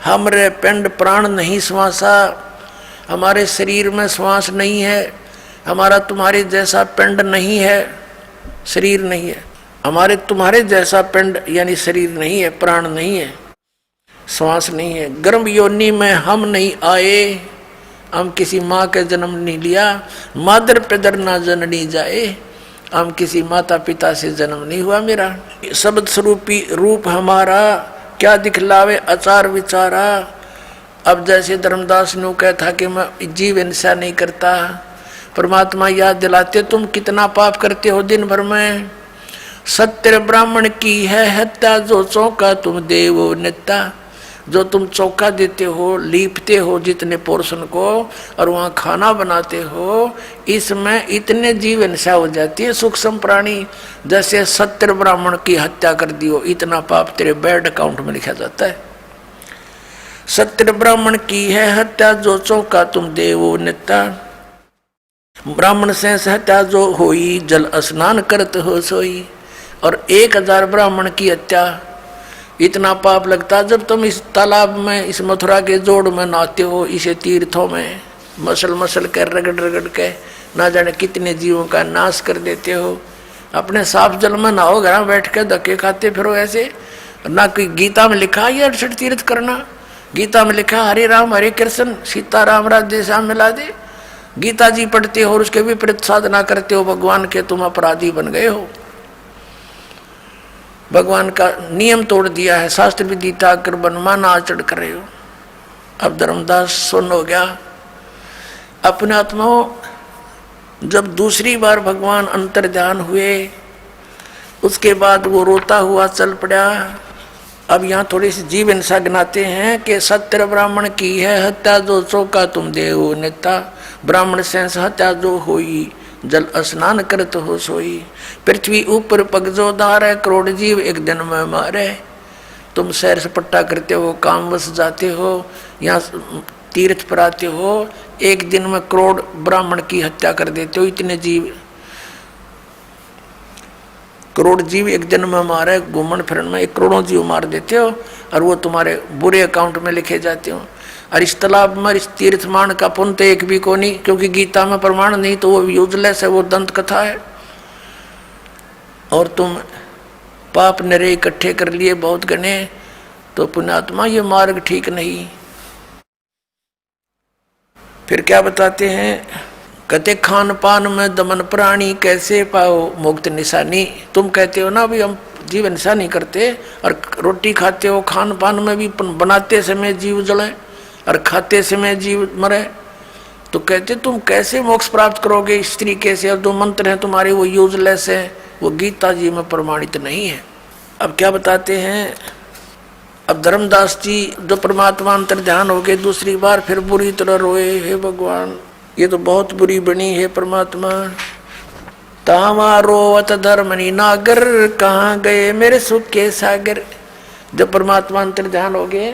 हमरे पिंड प्राण नहीं श्वासा। हमारे शरीर में श्वास नहीं है, हमारा तुम्हारे जैसा पिंड नहीं है, शरीर नहीं है। हमारे तुम्हारे जैसा पिंड यानी शरीर नहीं है, प्राण नहीं है, श्वास नहीं है। गर्भ योनि में हम नहीं आए, हम किसी माँ के जन्म नहीं लिया। मादर पिदर ना जननी जाए, हम किसी माता पिता से जन्म नहीं हुआ मेरा। शब्द स्वरूपी रूप हमारा क्या दिखलावे आचार विचारा। अब जैसे धर्मदास ने कहा था कि मैं जीव हिंसा नहीं करता, परमात्मा याद दिलाते तुम कितना पाप करते हो दिन भर में। सत्य ब्राह्मण की है हत्या जो चौका तुम देवो नेता। जो तुम चौका देते हो, लीपते हो जितने पोर्शन को और वहाँ खाना बनाते हो, इसमें इतने जीव हिंसा हो जाती है सूक्ष्म प्राणी। जैसे सत्य ब्राह्मण की हत्या कर दियो, इतना पाप तेरे बैड अकाउंट में लिखा जाता है। सत्य ब्राह्मण की है हत्या जो चौका तुम देवो नेता। ब्राह्मण से हत्या जो होई जल स्नान करत हो सोई। और 1000 ब्राह्मण की हत्या, इतना पाप लगता जब तुम इस तालाब में, इस मथुरा के जोड़ में नहाते हो, इसे तीर्थों में मसल कर रगड़ के ना जाने कितने जीवों का नाश कर देते हो। अपने साफ जल में नहाओ, घर बैठ के धक्के खाते फिरो ऐसे। ना कोई गीता में लिखा ये 68 तीर्थ करना। गीता में लिखा हरे राम हरे कृष्ण सीता राम राधे श्याम मिला दे। गीता जी पढ़ते हो और उसके विपरीत साधना करते हो भगवान के, तुम अपराधी बन गए हो। भगवान का नियम तोड़ दिया है, शास्त्र विधि त्याग कर मनमाना आचरण कर रहे हो। अब धर्मदास सुन हो गया। अपने आत्माओं जब दूसरी बार भगवान अंतर ध्यान हुए, उसके बाद वो रोता हुआ चल पड़ा। अब यहाँ थोड़ी सी जीव हिंसा गिनाते हैं कि सत्य ब्राह्मण की है हत्या जो चौका तुम देव नेता। ब्राह्मण से हत्या जो हुई जल स्नान करत हो सोई। पृथ्वी ऊपर पग जो धारे, करोड़ जीव एक दिन में मारे। तुम सैर सपट्टा करते हो, काम बस जाते हो, यहाँ तीर्थ पर आते हो, एक दिन में करोड़ ब्राह्मण की हत्या कर देते हो। इतने जीव, करोड़ जीव एक दिन में मारे, घूमन फिरन में एक करोड़ों जीव मार देते हो और वो तुम्हारे बुरे अकाउंट में लिखे जाते हो। और इस तालाब में इस तीर्थ मान का पुण्य तो एक भी को नहीं, क्योंकि गीता में प्रमाण नहीं, तो वो यूजलेस है, वो दंत कथा है। और तुम पाप नरे इकट्ठे कर लिए बहुत गने, तो पुण्यात्मा ये मार्ग ठीक नहीं। फिर क्या बताते हैं, कहते खान पान में दमन प्राणी, कैसे पाओ मुक्त निशानी। तुम कहते हो ना भी हम जीव निशा नहीं करते, और रोटी खाते हो, खान पान में भी बनाते समय जीव जले और खाते समय जीव मरे, तो कहते तुम कैसे मोक्ष प्राप्त करोगे इस तरीके से। और जो मंत्र हैं तुम्हारे वो यूजलेस है, वो गीता जी में प्रमाणित नहीं है। अब क्या बताते हैं, अब धर्मदास जी जो परमात्मा अंतर ध्यान हो गए दूसरी बार, फिर बुरी तरह रोए, हे भगवान ये तो बहुत बुरी बनी है परमात्मा। तावा रोवत धर्मनी नागर, कहाँ गए मेरे सुख के सागर। जब परमात्मा अंतर ध्यान हो गए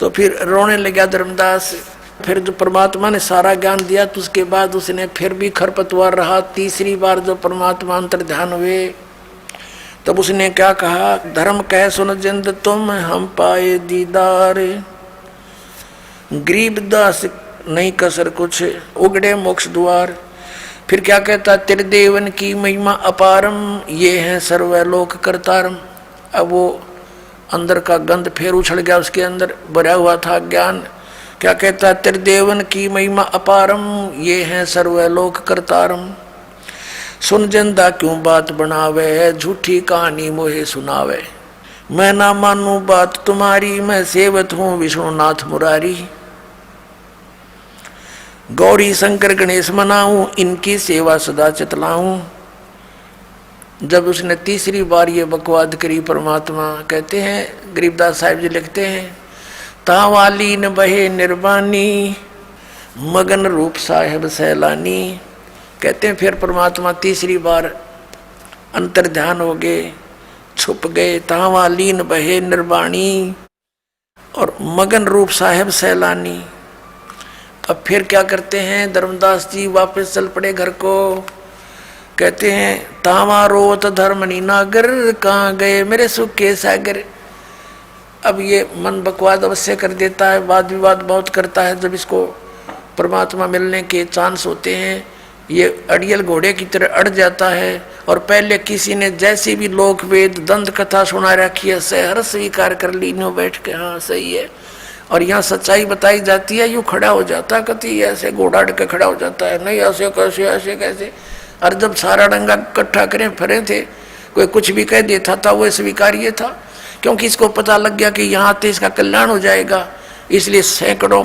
तो फिर रोने लगा धर्मदास। फिर जो परमात्मा ने सारा ज्ञान दिया तो उसके बाद उसने फिर भी खरपतवार रहा। तीसरी बार जब परमात्मा अंतर ध्यान हुए तब उसने क्या कहा, धर्म कह सुन जिंद तुम हम पाए दीदार, गरीबदास नहीं कसर कुछ उगड़े मोक्ष द्वार। फिर क्या कहता, त्रिदेवन की महिमा अपारम, ये है सर्वलोक करतारम। अब वो अंदर का गंध फिर उछल गया, उसके अंदर भरा हुआ था ज्ञान। क्या कहता, त्रिदेवन की महिमा अपारम, ये है सर्वलोक करतारम। सुन जिंदा क्यों बात बनावे, झूठी कहानी मोहे सुनावे। मैं ना मानू बात तुम्हारी, मैं सेवत हूँ विष्णुनाथ मुरारी। गौरी शंकर गणेश मनाऊं, इनकी सेवा सदा चितलाऊं। जब उसने तीसरी बार ये बकवाद करी परमात्मा, कहते हैं गरीबदास साहिब जी लिखते हैं, तावाली न बहे निर्वाणी, मगन रूप साहेब सैलानी। कहते हैं फिर परमात्मा तीसरी बार अंतर ध्यान हो गए, छुप गए। तावाली न बहे निर्वाणी और मगन रूप साहेब सैलानी। अब फिर क्या करते हैं, धर्मदास जी वापस चल पड़े घर को। कहते हैं, तावा रोत धर्मनी नागर, कहाँ गए मेरे सुख के सागर। अब ये मन बकवाद अवश्य कर देता है, वाद विवाद बहुत करता है। जब इसको परमात्मा मिलने के चांस होते हैं, ये अड़ियल घोड़े की तरह अड़ जाता है। और पहले किसी ने जैसी भी लोक वेद दंत कथा सुना रखी है, सहर स्वीकार कर ली, नो बैठ के हाँ सही है। और यहाँ सच्चाई बताई जाती है, यूँ खड़ा हो जाता, कति ऐसे घोड़ा अड़ के खड़ा हो जाता है, नहीं ऐसे कैसे ऐसे कैसे। और जब सारा डंगा इकट्ठा करें फरे थे, कोई कुछ भी कह देता था वो स्वीकार्य था, क्योंकि इसको पता लग गया कि यहाँ आते इसका कल्याण हो जाएगा। इसलिए सैकड़ों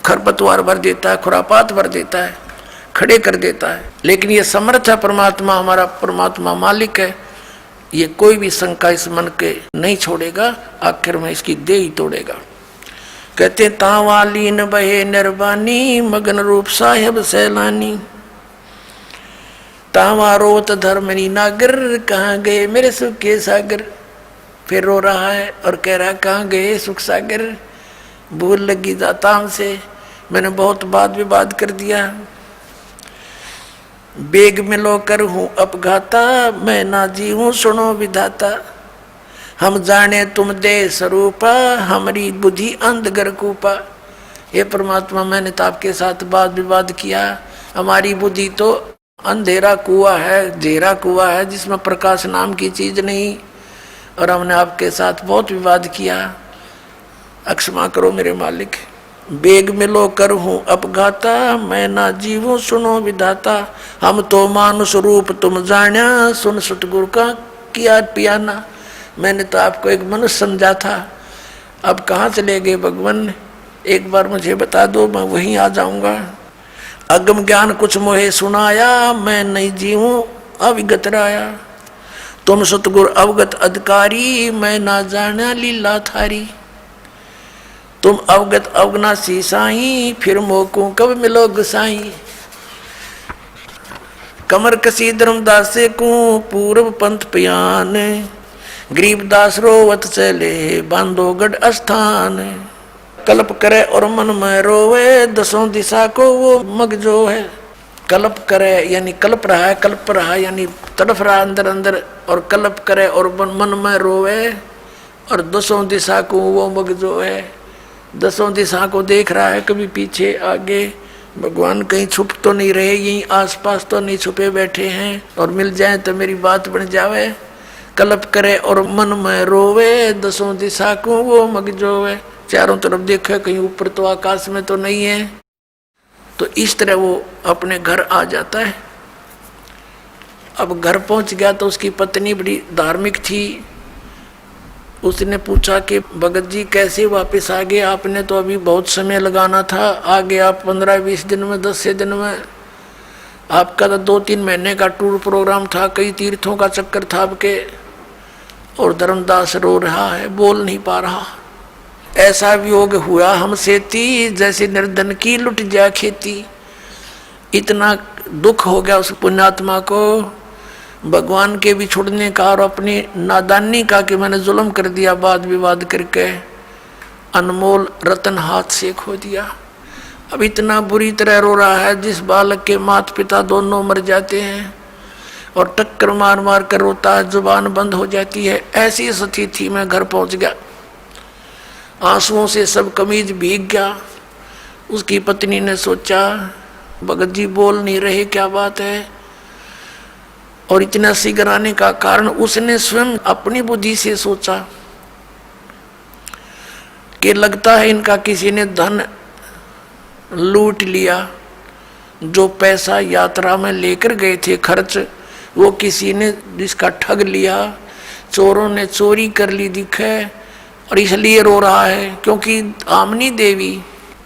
खरपतवार भर देता है, खुरापात भर देता है, खड़े कर देता है। लेकिन ये समर्थ है परमात्मा, हमारा परमात्मा मालिक है, ये कोई भी शंका इस मन के नहीं छोड़ेगा, आखिर में इसकी देह ही तोड़ेगा। कहते तावाली न बहे निर्वाणी, मगन रूप साहेब सैलानी। तावा रोत धर्मनी नागर, कहाँ गए मेरे सुख के सागर। फिर रो रहा है और कह रहा कहाँ गए सुख सागर। भूल लगी जाता हमसे, मैंने बहुत वाद विवाद कर दिया। बेग मिलो कर हूँ अपघाता, मैं ना जी हूँ सुनो विधाता। हम जाने तुम दे स्वरूपा, हमारी बुद्धि अंधगर कूपा। ये परमात्मा मैंने तो आपके साथ वाद विवाद किया, हमारी बुद्धि तो अंधेरा कुआ है, घेरा कुआ है जिसमें प्रकाश नाम की चीज नहीं। और हमने आपके साथ बहुत विवाद किया, अक्षमा करो मेरे मालिक। बेग मिलो कर हूँ अपघाता, मैं ना जीवूं सुनो विधाता। हम तो मानुष रूप तुम जाना, सुन सतगुरु का किया पियाना। मैंने तो आपको एक मनुष्य समझा था, अब कहाँ चले गए भगवान, एक बार मुझे बता दो, मैं वहीं आ जाऊंगा। अगम ज्ञान कुछ मोहे सुनाया, मैं नहीं जीवूं अविगत राया। तुम सतगुरु अवगत अधिकारी, मैं ना जाना लीला थारी। तुम अवगत अवगनासी साई, फिर मोको कब मिलो गुसाई। कमर कसी धर्मदास को पूर्व पंथ पयान, गरीबदास रोवत चले बांधो गढ़ स्थान। कल्प करे और मन में रोवे, दसों दिशा को वो मग जो है। कल्प करे यानी कल्प रहा है, कल्प रहा यानी तड़फ रहा अंदर अंदर, और कल्प करे और मन में रोवे, और दसों दिशा को वो मग जो है। दसों दिशा को देख रहा है, कभी पीछे आगे। भगवान कहीं छुप तो नहीं रहे, यहीं आसपास तो नहीं छुपे बैठे हैं, और मिल जाए तो मेरी बात बन जावे। कल्प करे और मन में रोवे, दसों दिशा को वो मग जो है। चारों तरफ देखे, कहीं ऊपर तो आकाश में तो नहीं है। तो इस तरह वो अपने घर आ जाता है। अब घर पहुंच गया तो उसकी पत्नी बड़ी धार्मिक थी। उसने पूछा कि भगत जी कैसे वापस आ गए, आपने तो अभी बहुत समय लगाना था, आ गए आप 15-20 दिन में, 10 दिन में। आपका तो 2-3 महीने का टूर प्रोग्राम था, कई तीर्थों का चक्कर था आपके। और धर्मदास रो रहा है, बोल नहीं पा रहा। ऐसा वियोग हुआ हमसे थी, जैसे निर्धन की लुट जा खेती। इतना दुख हो गया उस पुण्यात्मा को भगवान के भी छोड़ने का और अपनी नादानी का, कि मैंने जुल्म कर दिया, वाद विवाद करके अनमोल रतन हाथ से खो दिया। अब इतना बुरी तरह रो रहा है, जिस बालक के माता पिता दोनों मर जाते हैं, और टक्कर मार मार कर रोता है, जुबान बंद हो जाती है। ऐसी स्थिति थी। मैं घर पहुंच गया, आंसुओं से सब कमीज भीग गया। उसकी पत्नी ने सोचा भगत जी बोल नहीं रहे, क्या बात है। और इतना शीघ्र आने का कारण उसने स्वयं अपनी बुद्धि से सोचा कि लगता है इनका किसी ने धन लूट लिया। जो पैसा यात्रा में लेकर गए थे खर्च, वो किसी ने जिसका ठग लिया, चोरों ने चोरी कर ली दिखे, और इसलिए रो रहा है। क्योंकि आमनी देवी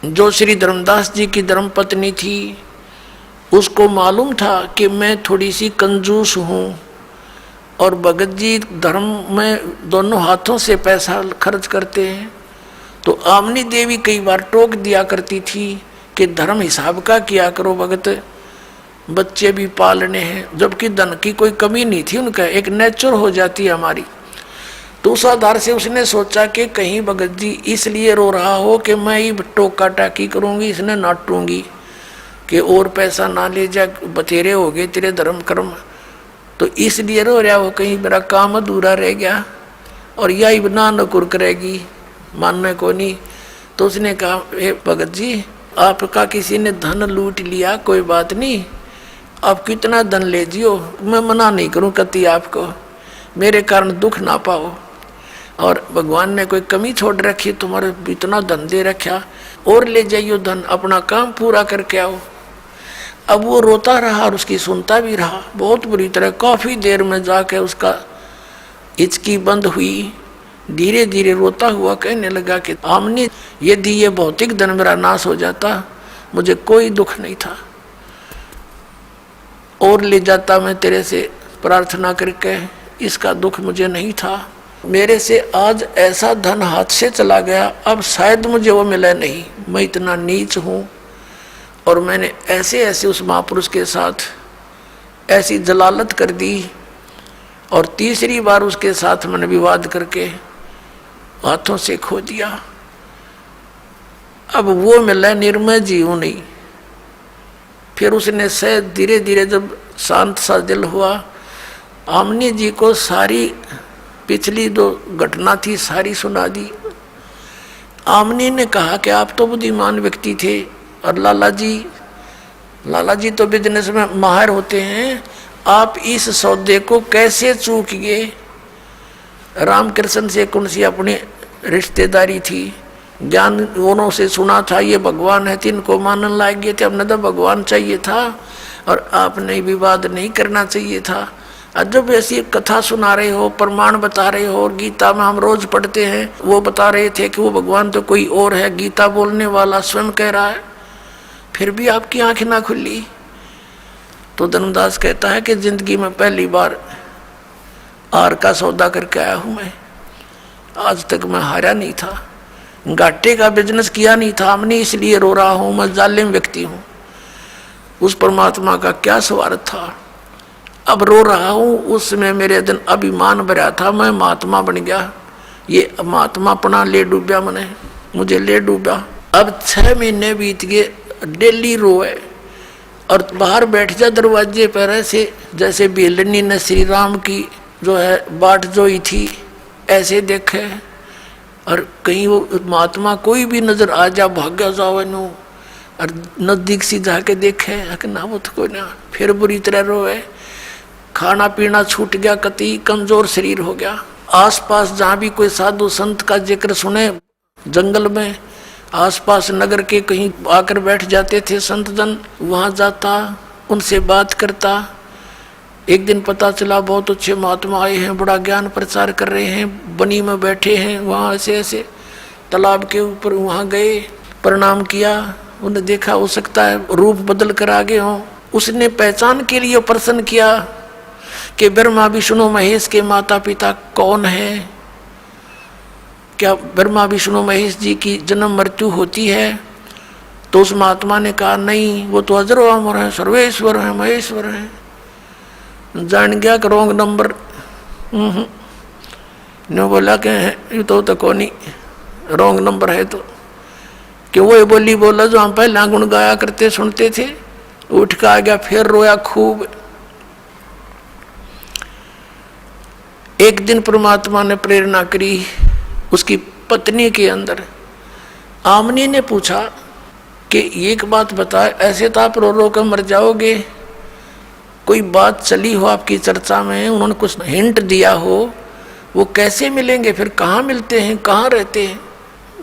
जो श्री धर्मदास जी की धर्मपत्नी थी, उसको मालूम था कि मैं थोड़ी सी कंजूस हूँ, और भगत जी धर्म में दोनों हाथों से पैसा खर्च करते हैं। तो आमनी देवी कई बार टोक दिया करती थी कि धर्म हिसाब का किया करो भगत, बच्चे भी पालने हैं। जबकि धन की कोई कमी नहीं थी उनका, एक नेचर हो जाती है हमारी। तो उस आधार से उसने सोचा कि कहीं भगत जी इसलिए रो रहा हो कि मैं ही टोका टाकी करूँगी, इसने नाटूंगी कि और पैसा ना ले जा, बतेरे हो गए तेरे धर्म कर्म। तो इसलिए रो रहा हो, कहीं मेरा काम अधूरा रह गया और यही बना नकुर करेगी, मानने को नहीं। तो उसने कहा भगत जी आपका किसी ने धन लूट लिया, कोई बात नहीं, आप कितना धन ले जियो, मैं मना नहीं करूं कति आपको, मेरे कारण दुख ना पाओ। और भगवान ने कोई कमी छोड़ रखी, तुम्हारे इतना धन दे रखा, और ले जाइयो धन, अपना काम पूरा करके आओ। अब वो रोता रहा और उसकी सुनता भी रहा बहुत बुरी तरह। काफ़ी देर में जाके उसका हिचकी बंद हुई, धीरे धीरे रोता हुआ कहने लगा कि आमनी यदि ये भौतिक धन मेरा नाश हो जाता, मुझे कोई दुख नहीं था, और ले जाता मैं तेरे से प्रार्थना करके, इसका दुख मुझे नहीं था। मेरे से आज ऐसा धन हाथ से चला गया, अब शायद मुझे वो मिला नहीं। मैं इतना नीच हूँ, और मैंने ऐसे ऐसे उस महापुरुष के साथ ऐसी जलालत कर दी, और तीसरी बार उसके साथ मैंने विवाद करके हाथों से खो दिया। अब वो मिला निर्मय जीव नहीं। फिर उसने से धीरे धीरे जब शांत सा दिल हुआ, आमनी जी को सारी पिछली 2 घटना थी सारी सुना दी। आमनी ने कहा कि आप तो बुद्धिमान व्यक्ति थे, और लाला जी तो बिजनेस में माहिर होते हैं, आप इस सौदे को कैसे चूक गए। रामकृष्ण से कौन सी अपनी रिश्तेदारी थी, ज्ञान दोनों से सुना था ये भगवान है, तिनको मानने लायक गए थे। अपने तो भगवान चाहिए था, और आपने विवाद नहीं करना चाहिए था। जब ऐसी कथा सुना रहे हो, प्रमाण बता रहे हो, और गीता में हम रोज पढ़ते हैं, वो बता रहे थे कि वो भगवान तो कोई और है, गीता बोलने वाला स्वयं कह रहा है, फिर भी आपकी आंखें ना खुली। तो धर्मदास कहता है कि जिंदगी में पहली बार हार का सौदा करके आया हूं मैं, आज तक मैं हारा नहीं था, घाटे का बिजनेस किया नहीं था हमने, इसलिए रो रहा हूं, मैं जालिम व्यक्ति हूं। उस परमात्मा का क्या स्वार्थ था अब रो रहा हूँ, उसमें मेरे दिन अभिमान भरा था, मैं महात्मा बन गया, ये महात्मापना ले डूबा, मुझे ले डूबा। अब 6 महीने बीत गए, डेली रोए और बाहर बैठ जा दरवाजे पर ऐसे जैसे बेलनी ने श्री राम की जो है बाट जोई थी, ऐसे देखे। और कहीं वो महात्मा कोई भी नजर आ जा, भाग्य जावे नो, और नजदीक से जाके देखे कि ना वो तो कोई ना, फिर बुरी तरह रोए। खाना पीना छूट गया, कति कमजोर शरीर हो गया। आसपास जहाँ भी कोई साधु संत का जिक्र सुने, जंगल में आसपास नगर के कहीं आकर बैठ जाते थे संत जन, वहाँ जाता, उनसे बात करता। एक दिन पता चला बहुत अच्छे महात्मा आए हैं, बड़ा ज्ञान प्रचार कर रहे हैं, बनी में बैठे हैं, वहाँ ऐसे ऐसे तालाब के ऊपर, वहाँ गए, प्रणाम किया। उन्हें देखा, हो सकता है रूप बदल कर आगे हों। उसने पहचान के लिए प्रश्न किया कि ब्रह्मा विष्णु महेश के माता पिता कौन है, क्या ब्रह्मा विष्णु महेश जी की जन्म मृत्यु होती है? तो उस महात्मा ने कहा नहीं, वो तो अजर अमर है, सर्वेश्वर है, महेश्वर है। जान गया कि रॉन्ग नंबर। ने बोला कि ये तो कौन रॉन्ग नंबर है, तो कि वो बोली बोला जो हम पहले गुण गाया करते सुनते थे। उठ के आ गया, फिर रोया खूब। एक दिन परमात्मा ने प्रेरणा करी उसकी पत्नी के अंदर। आमनी ने पूछा कि एक बात बता, ऐसे तो आप रो रो कर मर जाओगे, कोई बात चली हो आपकी चर्चा में, उन्होंने कुछ हिंट दिया हो, वो कैसे मिलेंगे, फिर कहाँ मिलते हैं, कहाँ रहते हैं?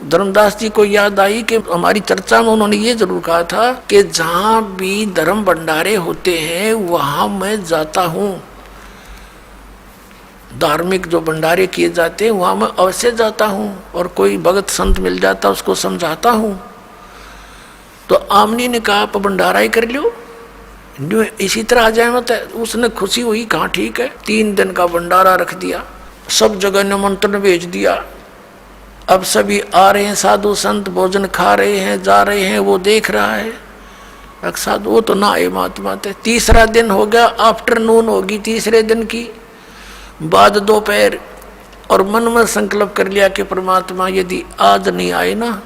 धर्मदास जी को याद आई कि हमारी चर्चा में उन्होंने ये जरूर कहा था कि जहाँ भी धर्म भंडारे होते हैं वहाँ मैं जाता हूँ, धार्मिक जो भंडारे किए जाते हैं वहाँ मैं अवश्य जाता हूँ, और कोई भगत संत मिल जाता उसको समझाता हूँ। तो आमनी ने कहा आप भंडारा ही कर लो, इसी तरह आ जाए मत। उसने खुशी हुई, कहाँ ठीक है। 3 दिन का भंडारा रख दिया, सब जगह निमंत्रण भेज दिया। अब सभी आ रहे हैं, साधु संत भोजन खा रहे हैं, जा रहे हैं, वो देख रहा है। साधु वो तो ना आए महात्मा थे। 3रा दिन हो गया, आफ्टरनून होगी 3रे दिन की, बाद दोपहर, और मन में संकल्प कर लिया कि परमात्मा यदि आज नहीं आए ना,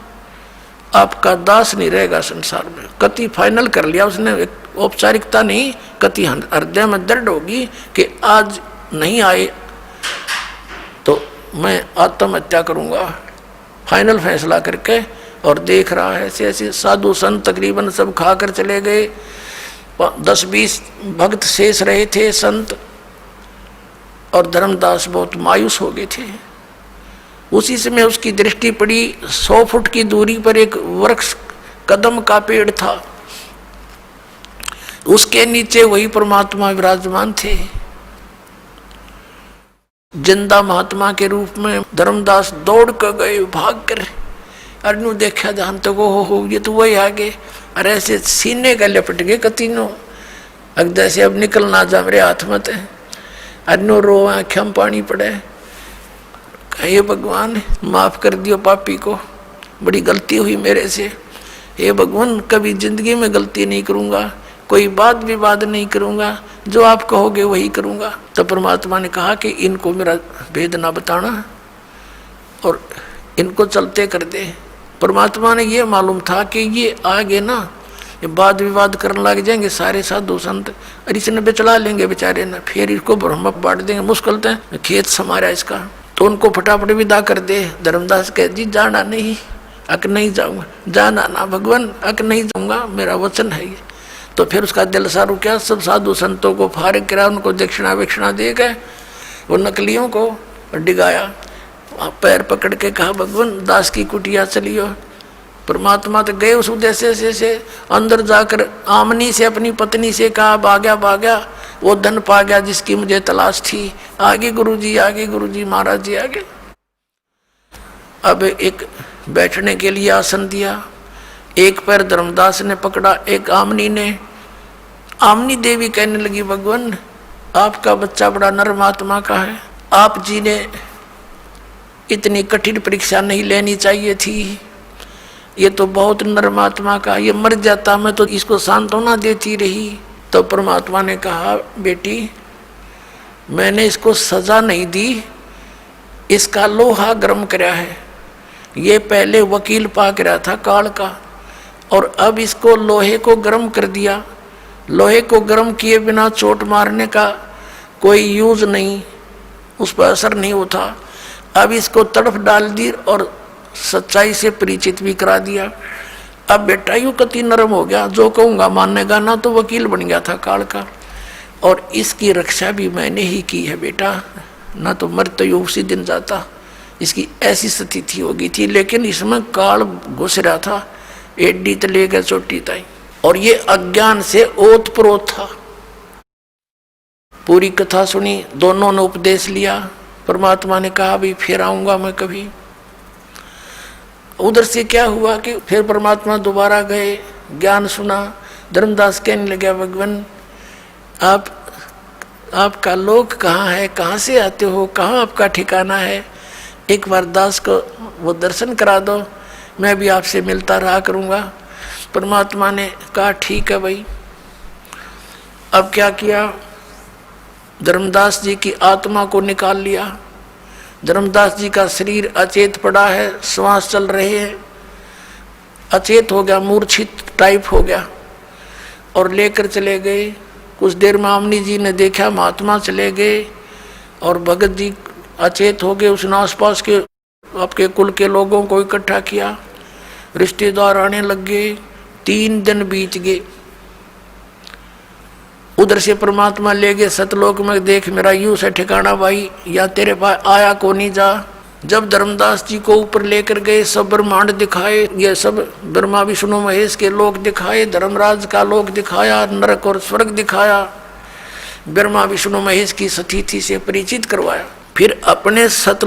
आपका दास नहीं रहेगा संसार में। कति फाइनल कर लिया उसने, औपचारिकता नहीं, कति हृदय में दर्द होगी कि आज नहीं आए तो मैं आत्महत्या करूंगा, फाइनल फैसला करके। और देख रहा है ऐसे ऐसे साधु संत तकरीबन सब खाकर चले गए, 10-20 भक्त शेष रहे थे संत, और धर्मदास बहुत मायूस हो गए थे। उसी समय उसकी दृष्टि पड़ी, 100 फुट की दूरी पर एक वृक्ष कदम का पेड़ था, उसके नीचे वही परमात्मा विराजमान थे, जिंदा महात्मा के रूप में। धर्मदास दौड़ कर गए, भाग कर, अरनू देखा ध्यान तो हो ये तो वही आगे। अरे ऐसे सीने का लपट गए कतीनों, अगदा से अब निकलना जा मेरे हाथ में। अरनू रो, आँखों में पानी पड़े, हे भगवान माफ कर दियो पापी को, बड़ी गलती हुई मेरे से। हे भगवान कभी जिंदगी में गलती नहीं करूँगा, कोई बात विवाद नहीं करूँगा, जो आप कहोगे वही करूँगा। तो परमात्मा ने कहा कि इनको मेरा भेद ना बताना और इनको चलते कर दे। परमात्मा ने ये मालूम था कि ये आगे ना ये वाद विवाद करने लग जाएंगे सारे साधु संत, और इसने बेचला लेंगे बेचारे ना, फिर इसको ब्रह्म बांट देंगे, मुश्किल है खेत समारा इसका। तो उनको फटाफट विदा कर दे। धर्मदास कह जी जाना नहीं, अक नहीं जाऊँगा, जाना ना भगवान, अक नहीं जाऊँगा, मेरा वचन है ये। तो फिर उसका दिल सारू क्या, सब साधु संतों को फारिग करा, उनको दक्षिणा विक्षिणा दे गए, वो नकलियों को डिगाया, पैर पकड़ के कहा भगवान दास की कुटिया चलियो। परमात्मा तो गए उस उद्देश्य से अंदर जाकर आमनी से अपनी पत्नी से कहा भाग्या वो धन पा गया जिसकी मुझे तलाश थी, आगे गुरुजी, आगे गुरुजी, महाराज जी आगे। अब एक बैठने के लिए आसन दिया, एक पैर धर्मदास ने पकड़ा, एक आमनी ने। आमनी देवी कहने लगी भगवान आपका बच्चा बड़ा नर्म आत्मा का है, आप जी ने इतनी कठिन परीक्षा नहीं लेनी चाहिए थी, ये तो बहुत नर्म आत्मा का, ये मर जाता मैं तो इसको सांत्वना देती रही। तो परमात्मा ने कहा बेटी मैंने इसको सजा नहीं दी, इसका लोहा गर्म कराया है। ये पहले वकील पाक रहा था काल का, और अब इसको लोहे को गर्म कर दिया। लोहे को गर्म किए बिना चोट मारने का कोई यूज नहीं, उस पर असर नहीं होता। अब इसको तड़फ डाल दी और सच्चाई से परिचित भी करा दिया। अब बेटा यूं कति नरम हो गया, जो कहूँगा मानेगा ना, तो वकील बन गया था काल का। और इसकी रक्षा भी मैंने ही की है बेटा, ना तो मर तो यूं उसी दिन जाता। इसकी ऐसी स्थिति हो गई थी, लेकिन इसमें काल घुस रहा था एडी तले गए चोटी ताई, और ये अज्ञान से ओत प्रोत था। पूरी कथा सुनी, दोनों ने उपदेश लिया। परमात्मा ने कहा भी फिर आऊंगा मैं कभी। उधर से क्या हुआ कि फिर परमात्मा दोबारा गए, ज्ञान सुना। धर्मदास कहने लगे भगवान आपका लोक कहाँ है, कहाँ से आते हो, कहाँ आपका ठिकाना है, एक बार दास को वो दर्शन करा दो, मैं भी आपसे मिलता रहा करूँगा। परमात्मा ने कहा ठीक है भाई। अब क्या किया, धर्मदास जी की आत्मा को निकाल लिया। धर्मदास जी का शरीर अचेत पड़ा है, श्वास चल रहे हैं, अचेत हो गया, मूर्छित टाइप हो गया, और लेकर चले गए। कुछ देर में आमनी जी ने देखा महात्मा चले गए, और भगत जी अचेत हो गए। उसने आसपास के आपके कुल के लोगों को इकट्ठा किया, रिश्तेदार आने लग गए। 3 दिन बीत गए। उधर से परमात्मा ले गए सतलोक में, देख मेरा यूं से ठिकाना भाई, या तेरे पास आया को नहीं जा। जब धर्मदास जी को ऊपर लेकर गए, सब ब्रह्मांड दिखाए, ये सब ब्रह्मा विष्णु महेश के लोक दिखाए, धर्मराज का लोक दिखाया, नरक और स्वर्ग दिखाया, ब्रह्मा विष्णु महेश की स्थिति से परिचित करवाया। फिर अपने सतलोक